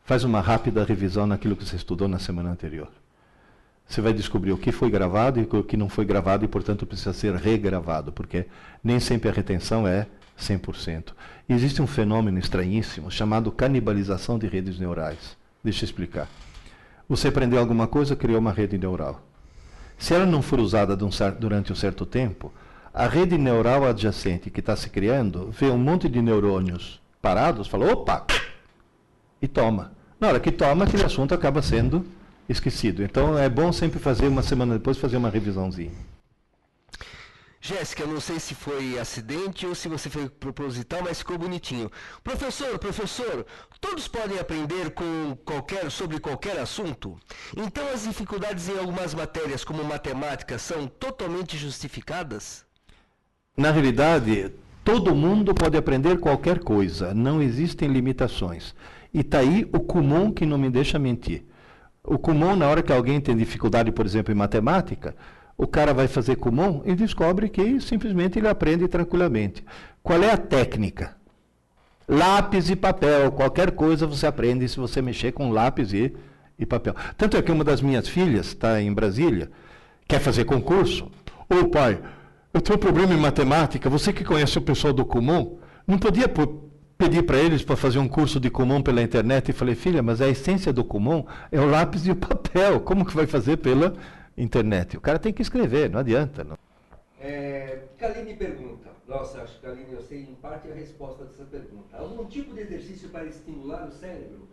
faz uma rápida revisão naquilo que você estudou na semana anterior. Você vai descobrir o que foi gravado e o que não foi gravado e, portanto, precisa ser regravado, porque nem sempre a retenção é 100%. E existe um fenômeno estranhíssimo chamado canibalização de redes neurais. Deixa eu explicar. Você aprendeu alguma coisa, criou uma rede neural. Se ela não for usada durante um certo tempo, a rede neural adjacente que está se criando vê um monte de neurônios parados, fala, opa, e toma. Na hora que toma, aquele assunto acaba sendo esquecido. Então é bom sempre fazer, uma semana depois, fazer uma revisãozinha. Jéssica, eu não sei se foi acidente ou se você foi proposital, mas ficou bonitinho. Professor, todos podem aprender sobre qualquer assunto? Então as dificuldades em algumas matérias, como matemática, são totalmente justificadas? Na realidade, todo mundo pode aprender qualquer coisa, não existem limitações. E está aí o Kumon que não me deixa mentir. O Kumon, na hora que alguém tem dificuldade, por exemplo, em matemática, o cara vai fazer Kumon e descobre que simplesmente ele aprende tranquilamente. Qual é a técnica? Lápis e papel, qualquer coisa você aprende se você mexer com lápis e papel. Tanto é que uma das minhas filhas, está em Brasília, quer fazer concurso. Ô pai, eu tenho um problema em matemática, você que conhece o pessoal do Kumon, não podia pedir para eles para fazer um curso de Kumon pela internet? E falei, filha, mas a essência do Kumon é o lápis e o papel, como que vai fazer pela internet? O cara tem que escrever, não adianta. Não. Kaline pergunta, nossa, acho que Kaline, eu sei em parte a resposta dessa pergunta. Algum tipo de exercício para estimular o cérebro?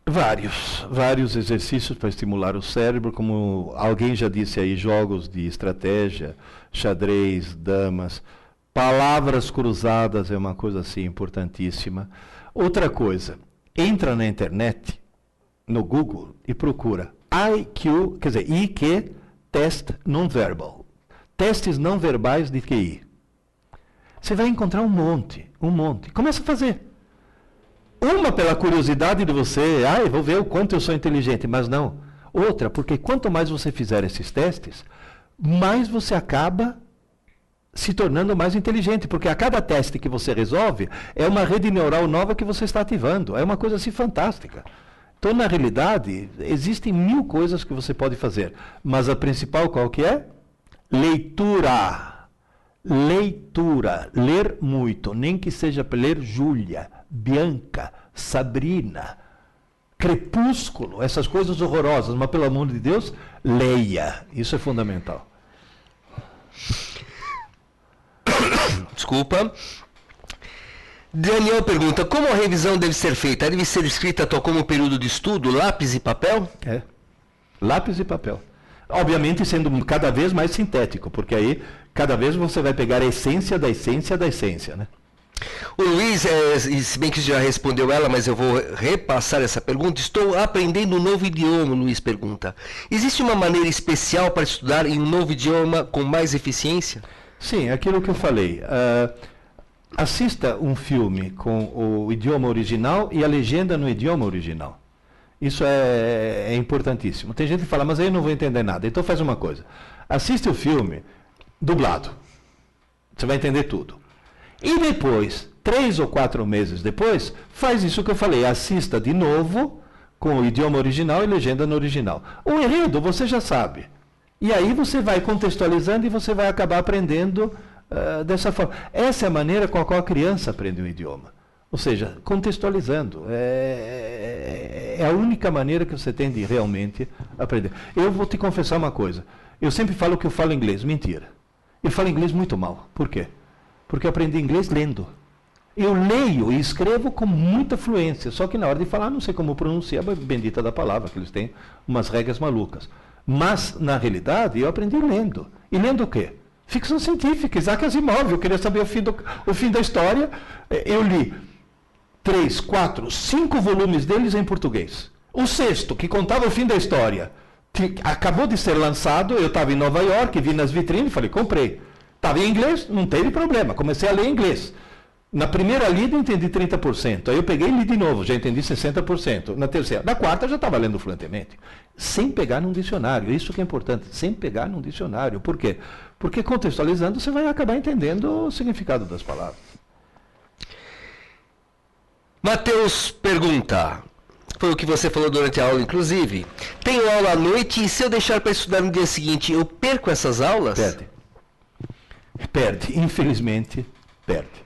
Vários exercícios para estimular o cérebro, como alguém já disse aí, jogos de estratégia, xadrez, damas, palavras cruzadas é uma coisa assim importantíssima. Outra coisa, entra na internet, no Google, e procura IQ, quer dizer, IQ Test Non-Verbal. Testes não verbais de QI. Você vai encontrar um monte. Começa a fazer. Uma pela curiosidade de você, eu vou ver o quanto eu sou inteligente, mas não. Outra, porque quanto mais você fizer esses testes, mais você acaba se tornando mais inteligente, porque a cada teste que você resolve, é uma rede neural nova que você está ativando. É uma coisa assim fantástica. Então, na realidade, existem 1000 coisas que você pode fazer, mas a principal qual que é? Leitura. Ler muito, nem que seja para ler Júlia, Bianca, Sabrina, Crepúsculo, essas coisas horrorosas, mas pelo amor de Deus, leia. Isso é fundamental. Desculpa. Daniel pergunta, como a revisão deve ser feita? Deve ser escrita tal como período de estudo, lápis e papel? Lápis e papel. Obviamente sendo cada vez mais sintético, porque aí cada vez você vai pegar a essência da essência da essência, né? O Luiz, se bem que já respondeu ela, mas eu vou repassar essa pergunta. Estou aprendendo um novo idioma, o Luiz pergunta. Existe uma maneira especial para estudar em um novo idioma com mais eficiência? Sim, aquilo que eu falei. Assista um filme com o idioma original e a legenda no idioma original. Isso é importantíssimo. Tem gente que fala, mas aí eu não vou entender nada. Então faz uma coisa. Assiste o filme dublado. Você vai entender tudo. E depois, 3 ou 4 meses depois, faz isso que eu falei. Assista de novo com o idioma original e legenda no original. O enredo você já sabe. E aí você vai contextualizando e você vai acabar aprendendo dessa forma. Essa é a maneira com a qual a criança aprende um idioma. Ou seja, contextualizando. É a única maneira que você tem de realmente aprender. Eu vou te confessar uma coisa. Eu sempre falo que eu falo inglês. Mentira. Eu falo inglês muito mal. Por quê? Porque eu aprendi inglês lendo. Eu leio e escrevo com muita fluência. Só que na hora de falar, não sei como pronunciar a bendita da palavra, que eles têm umas regras malucas. Mas, na realidade, eu aprendi lendo. E lendo o quê? Ficção científica, Isaac Asimov. Eu queria saber o fim da história. Eu li 3, 4, 5 volumes deles em português. O 6º, que contava o fim da história, que acabou de ser lançado. Eu estava em Nova York, vi nas vitrines, falei, comprei. Estava em inglês, não teve problema. Comecei a ler em inglês. Na primeira lida, entendi 30%. Aí eu peguei e li de novo, já entendi 60%. Na terceira. Na quarta, já estava lendo fluentemente. Sem pegar num dicionário. Isso que é importante, sem pegar num dicionário. Por quê? Porque contextualizando, você vai acabar entendendo o significado das palavras. Matheus pergunta, foi o que você falou durante a aula, inclusive. Tenho aula à noite e se eu deixar para estudar no dia seguinte, eu perco essas aulas? Perde. Infelizmente, perde.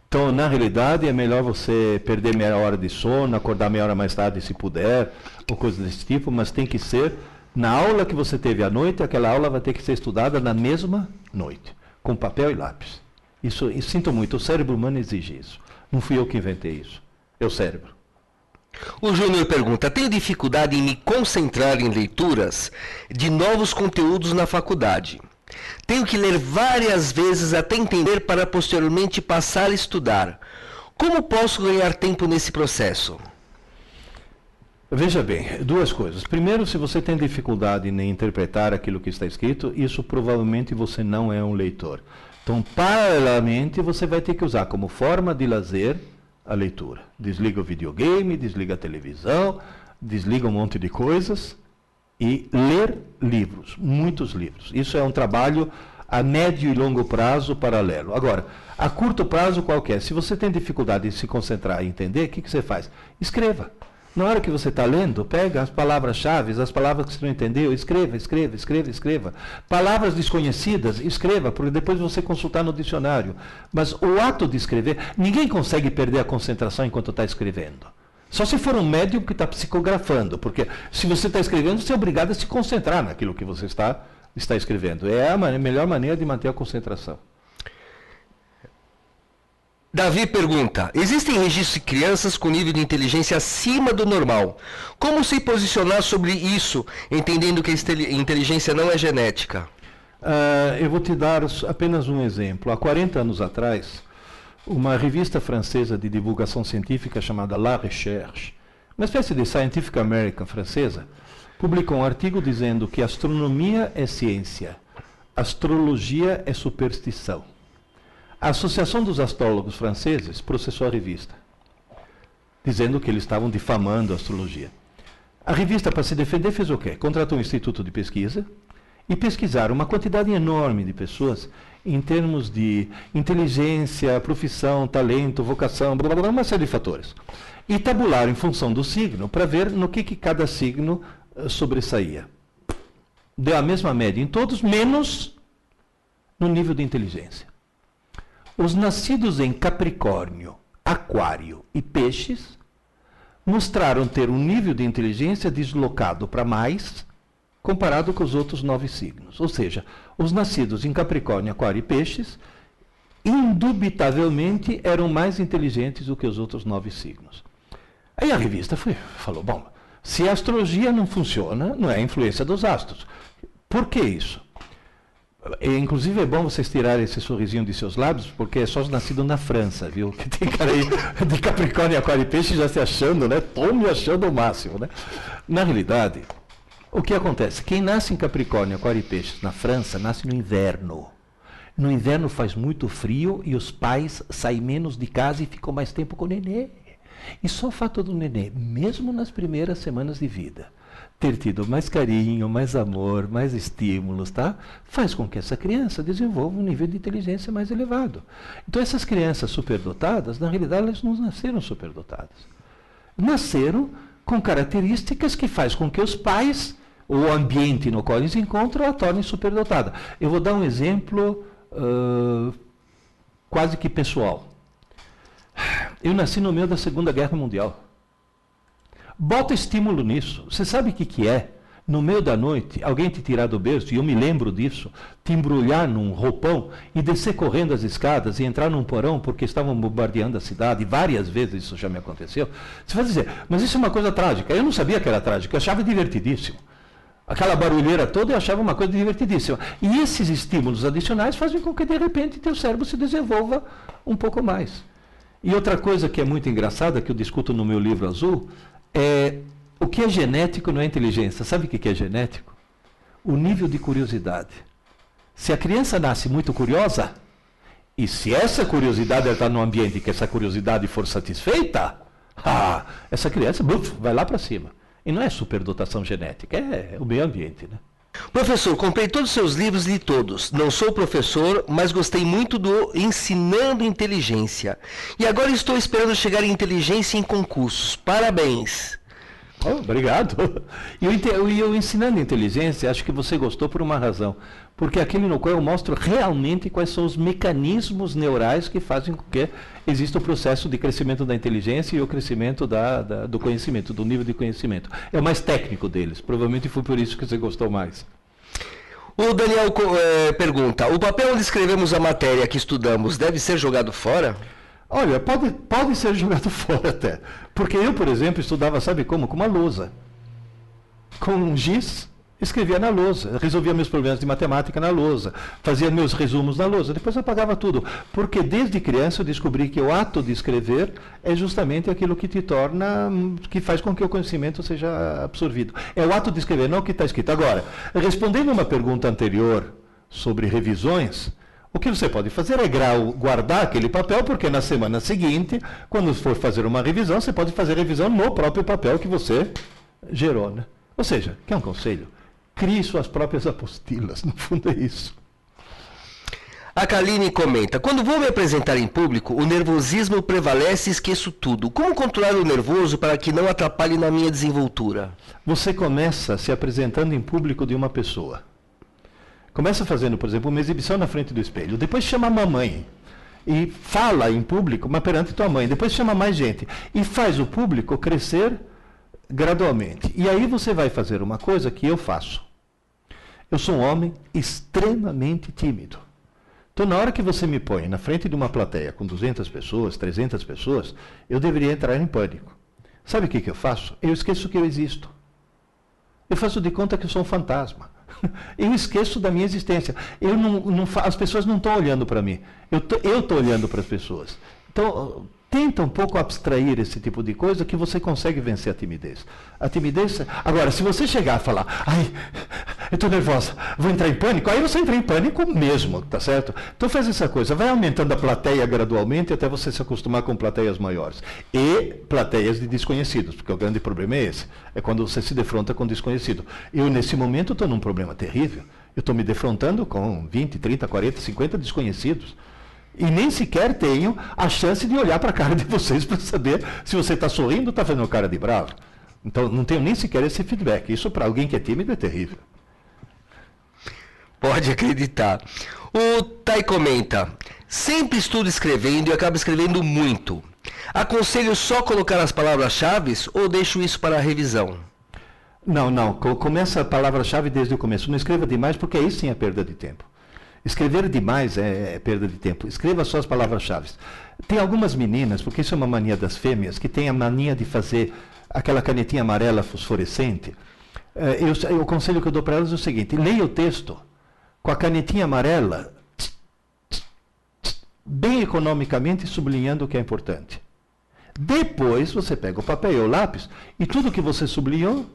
Então, na realidade, é melhor você perder meia hora de sono, acordar meia hora mais tarde se puder, ou coisa desse tipo, mas tem que ser Na aula que você teve à noite, aquela aula vai ter que ser estudada na mesma noite, com papel e lápis. Isso, e sinto muito, o cérebro humano exige isso. Não fui eu que inventei isso, é o cérebro. O Júnior pergunta, tenho dificuldade em me concentrar em leituras de novos conteúdos na faculdade. Tenho que ler várias vezes até entender para posteriormente passar a estudar. Como posso ganhar tempo nesse processo? Veja bem, duas coisas. Primeiro, se você tem dificuldade em interpretar aquilo que está escrito, isso provavelmente você não é um leitor. Então, paralelamente, você vai ter que usar como forma de lazer a leitura. Desliga o videogame, desliga a televisão, desliga um monte de coisas e ler livros, muitos livros. Isso é um trabalho a médio e longo prazo paralelo. Agora, a curto prazo qualquer, se você tem dificuldade em se concentrar e entender, o que você faz? Escreva. Na hora que você está lendo, pega as palavras-chave, as palavras que você não entendeu, escreva. Palavras desconhecidas, escreva, porque depois você consultar no dicionário. Mas o ato de escrever, ninguém consegue perder a concentração enquanto está escrevendo. Só se for um médium que está psicografando, porque se você está escrevendo, você é obrigado a se concentrar naquilo que você está escrevendo. É a melhor maneira de manter a concentração. Davi pergunta, existem registros de crianças com nível de inteligência acima do normal? Como se posicionar sobre isso, entendendo que a inteligência não é genética? Eu vou te dar apenas um exemplo. Há 40 anos atrás, uma revista francesa de divulgação científica chamada La Recherche, uma espécie de Scientific American francesa, publicou um artigo dizendo que astronomia é ciência, astrologia é superstição. A Associação dos Astrólogos Franceses processou a revista, dizendo que eles estavam difamando a astrologia. A revista, para se defender, fez o quê? Contratou um instituto de pesquisa e pesquisaram uma quantidade enorme de pessoas em termos de inteligência, profissão, talento, vocação, blá, blá, blá, uma série de fatores. E tabularam em função do signo para ver no que cada signo sobressaía. Deu a mesma média em todos, menos no nível de inteligência. Os nascidos em Capricórnio, Aquário e Peixes mostraram ter um nível de inteligência deslocado para mais comparado com os outros 9 signos. Ou seja, os nascidos em Capricórnio, Aquário e Peixes indubitavelmente eram mais inteligentes do que os outros 9 signos. Aí a revista falou, bom, se a astrologia não funciona, não é a influência dos astros. Por que isso? Inclusive é bom vocês tirarem esse sorrisinho de seus lábios, porque é só os nascidos na França, viu? Que tem cara aí de Capricórnio, Aquário e Peixe já se achando, né? Tô me achando o máximo, né? Na realidade, o que acontece? Quem nasce em Capricórnio, Aquário e Peixes na França, nasce no inverno. No inverno faz muito frio e os pais saem menos de casa e ficam mais tempo com o nenê. E só o fato do nenê, mesmo nas primeiras semanas de vida, ter tido mais carinho, mais amor, mais estímulos, tá? Faz com que essa criança desenvolva um nível de inteligência mais elevado. Então essas crianças superdotadas, na realidade, elas não nasceram superdotadas. Nasceram com características que faz com que os pais, o ambiente no qual eles encontram, a tornem superdotada. Eu vou dar um exemplo quase que pessoal. Eu nasci no meio da Segunda Guerra Mundial. Bota estímulo nisso. Você sabe o que é? No meio da noite, alguém te tirar do berço, e eu me lembro disso, te embrulhar num roupão e descer correndo as escadas e entrar num porão porque estavam bombardeando a cidade. Várias vezes isso já me aconteceu. Você vai dizer, mas isso é uma coisa trágica. Eu não sabia que era trágico, eu achava divertidíssimo. Aquela barulheira toda eu achava uma coisa divertidíssima. E esses estímulos adicionais fazem com que, de repente, teu cérebro se desenvolva um pouco mais. E outra coisa que é muito engraçada, que eu discuto no meu livro azul, o que é genético não é inteligência. Sabe o que é genético? O nível de curiosidade. Se a criança nasce muito curiosa, e se essa curiosidade está num ambiente que essa curiosidade for satisfeita, essa criança vai lá para cima. E não é superdotação genética, é o meio ambiente, né? Professor, comprei todos os seus livros e li todos. Não sou professor, mas gostei muito do Ensinando Inteligência. E agora estou esperando chegar em inteligência em concursos. Parabéns. Oh, obrigado. E eu ensinando inteligência, acho que você gostou por uma razão. Porque aquele no qual eu mostro realmente quais são os mecanismos neurais que fazem com que exista o processo de crescimento da inteligência e o crescimento do conhecimento, do nível de conhecimento. É o mais técnico deles. Provavelmente foi por isso que você gostou mais. O Daniel pergunta, o papel onde escrevemos a matéria que estudamos deve ser jogado fora? Olha, pode ser jogado fora até. Porque eu, por exemplo, estudava, sabe como? Com uma lousa. Com um giz, escrevia na lousa. Resolvia meus problemas de matemática na lousa. Fazia meus resumos na lousa. Depois apagava tudo. Porque desde criança eu descobri que o ato de escrever é justamente aquilo que te torna, que faz com que o conhecimento seja absorvido. É o ato de escrever, não o que está escrito. Agora, respondendo uma pergunta anterior sobre revisões, o que você pode fazer é guardar aquele papel, porque na semana seguinte, quando for fazer uma revisão, você pode fazer revisão no próprio papel que você gerou, né? Ou seja, quer um conselho? Crie suas próprias apostilas, no fundo é isso. A Kaline comenta, quando vou me apresentar em público, o nervosismo prevalece e esqueço tudo. Como controlar o nervoso para que não atrapalhe na minha desenvoltura? Você começa se apresentando em público de uma pessoa. Começa fazendo, por exemplo, uma exibição na frente do espelho. Depois chama a mamãe e fala em público, mas perante tua mãe. Depois chama mais gente e faz o público crescer gradualmente. E aí você vai fazer uma coisa que eu faço. Eu sou um homem extremamente tímido. Então, na hora que você me põe na frente de uma plateia com 200 pessoas, 300 pessoas, eu deveria entrar em pânico. Sabe o que eu faço? Eu esqueço que eu existo. Eu faço de conta que eu sou um fantasma. Eu esqueço da minha existência. As pessoas não estão olhando para mim. Eu estou olhando para as pessoas. Então, tenta um pouco abstrair esse tipo de coisa que você consegue vencer a timidez. A timidez... Agora, se você chegar a falar, ai, eu estou nervosa, vou entrar em pânico, aí você entra em pânico mesmo, tá certo? Então faz essa coisa, vai aumentando a plateia gradualmente até você se acostumar com plateias maiores. E plateias de desconhecidos, porque o grande problema é esse. É quando você se defronta com desconhecido. Eu, nesse momento, estou num problema terrível. Eu estou me defrontando com 20, 30, 40, 50 desconhecidos. E nem sequer tenho a chance de olhar para a cara de vocês para saber se você está sorrindo ou está fazendo cara de bravo. Então, não tenho nem sequer esse feedback. Isso, para alguém que é tímido, é terrível. Pode acreditar. O Tai comenta, sempre estudo escrevendo e acabo escrevendo muito. Aconselho só colocar as palavras-chave ou deixo isso para a revisão? Não. Começa a palavra-chave desde o começo. Não escreva demais, porque aí sim é perda de tempo. Escrever demais é perda de tempo. Escreva só as palavras-chave. Tem algumas meninas, porque isso é uma mania das fêmeas, que tem a mania de fazer aquela canetinha amarela fosforescente. O conselho que eu dou para elas é o seguinte, leia o texto com a canetinha amarela, bem economicamente, sublinhando o que é importante. Depois você pega o papel e o lápis e tudo que você sublinhou,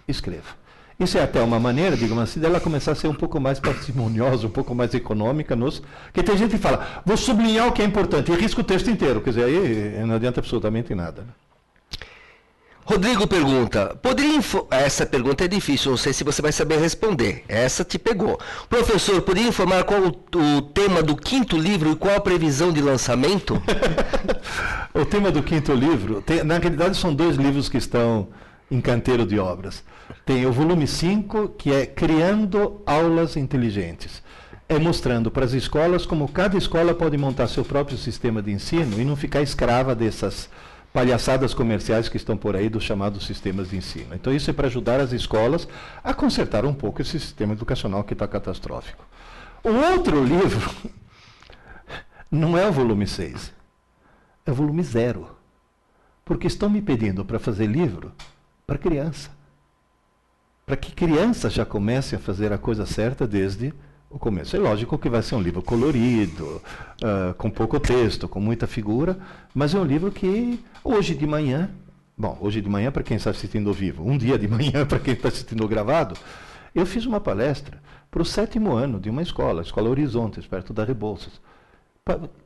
escreva. Isso é até uma maneira, digamos assim, dela começar a ser um pouco mais parcimoniosa, um pouco mais econômica. Porque tem gente que fala, vou sublinhar o que é importante e risca o texto inteiro. Quer dizer, aí não adianta absolutamente nada. Né? Rodrigo pergunta, essa pergunta é difícil, não sei se você vai saber responder. Essa te pegou. Professor, poderia informar qual o tema do 5º livro e qual a previsão de lançamento? O tema do 5º livro, na realidade são 2 livros que estão em canteiro de obras. Tem o volume 5, que é Criando Aulas Inteligentes. É mostrando para as escolas como cada escola pode montar seu próprio sistema de ensino e não ficar escrava dessas palhaçadas comerciais que estão por aí dos chamados sistemas de ensino. Então isso é para ajudar as escolas a consertar um pouco esse sistema educacional que está catastrófico. O outro livro não é o volume 6, é o volume 0. Porque estão me pedindo para fazer livro para criança. Para que criança já comece a fazer a coisa certa desde o começo. É lógico que vai ser um livro colorido, com pouco texto, com muita figura, mas é um livro que hoje de manhã para quem está assistindo ao vivo, um dia de manhã para quem está assistindo ao gravado, eu fiz uma palestra para o 7º ano de uma escola, a Escola Horizontes, perto da Rebouças.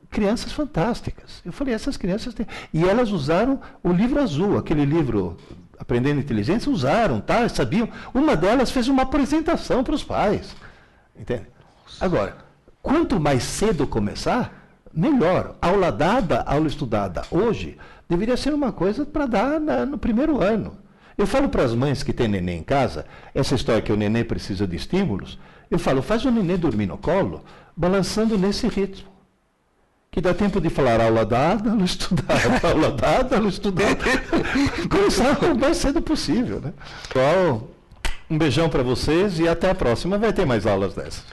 Crianças fantásticas. Eu falei, essas crianças têm... E elas usaram o livro azul, aquele livro Aprendendo Inteligência, usaram, tá? Sabiam. Uma delas fez uma apresentação para os pais. Entende? Agora, quanto mais cedo começar, melhor. Aula dada, aula estudada. Hoje, deveria ser uma coisa para dar no primeiro ano. Eu falo para as mães que têm neném em casa, essa história que o neném precisa de estímulos, eu falo, faz o neném dormir no colo, balançando nesse ritmo. Que dá tempo de falar aula dada, aula estudada, aula dada, aula estudada. Começar o mais cedo possível, né? Então, um beijão para vocês e até a próxima. Vai ter mais aulas dessas.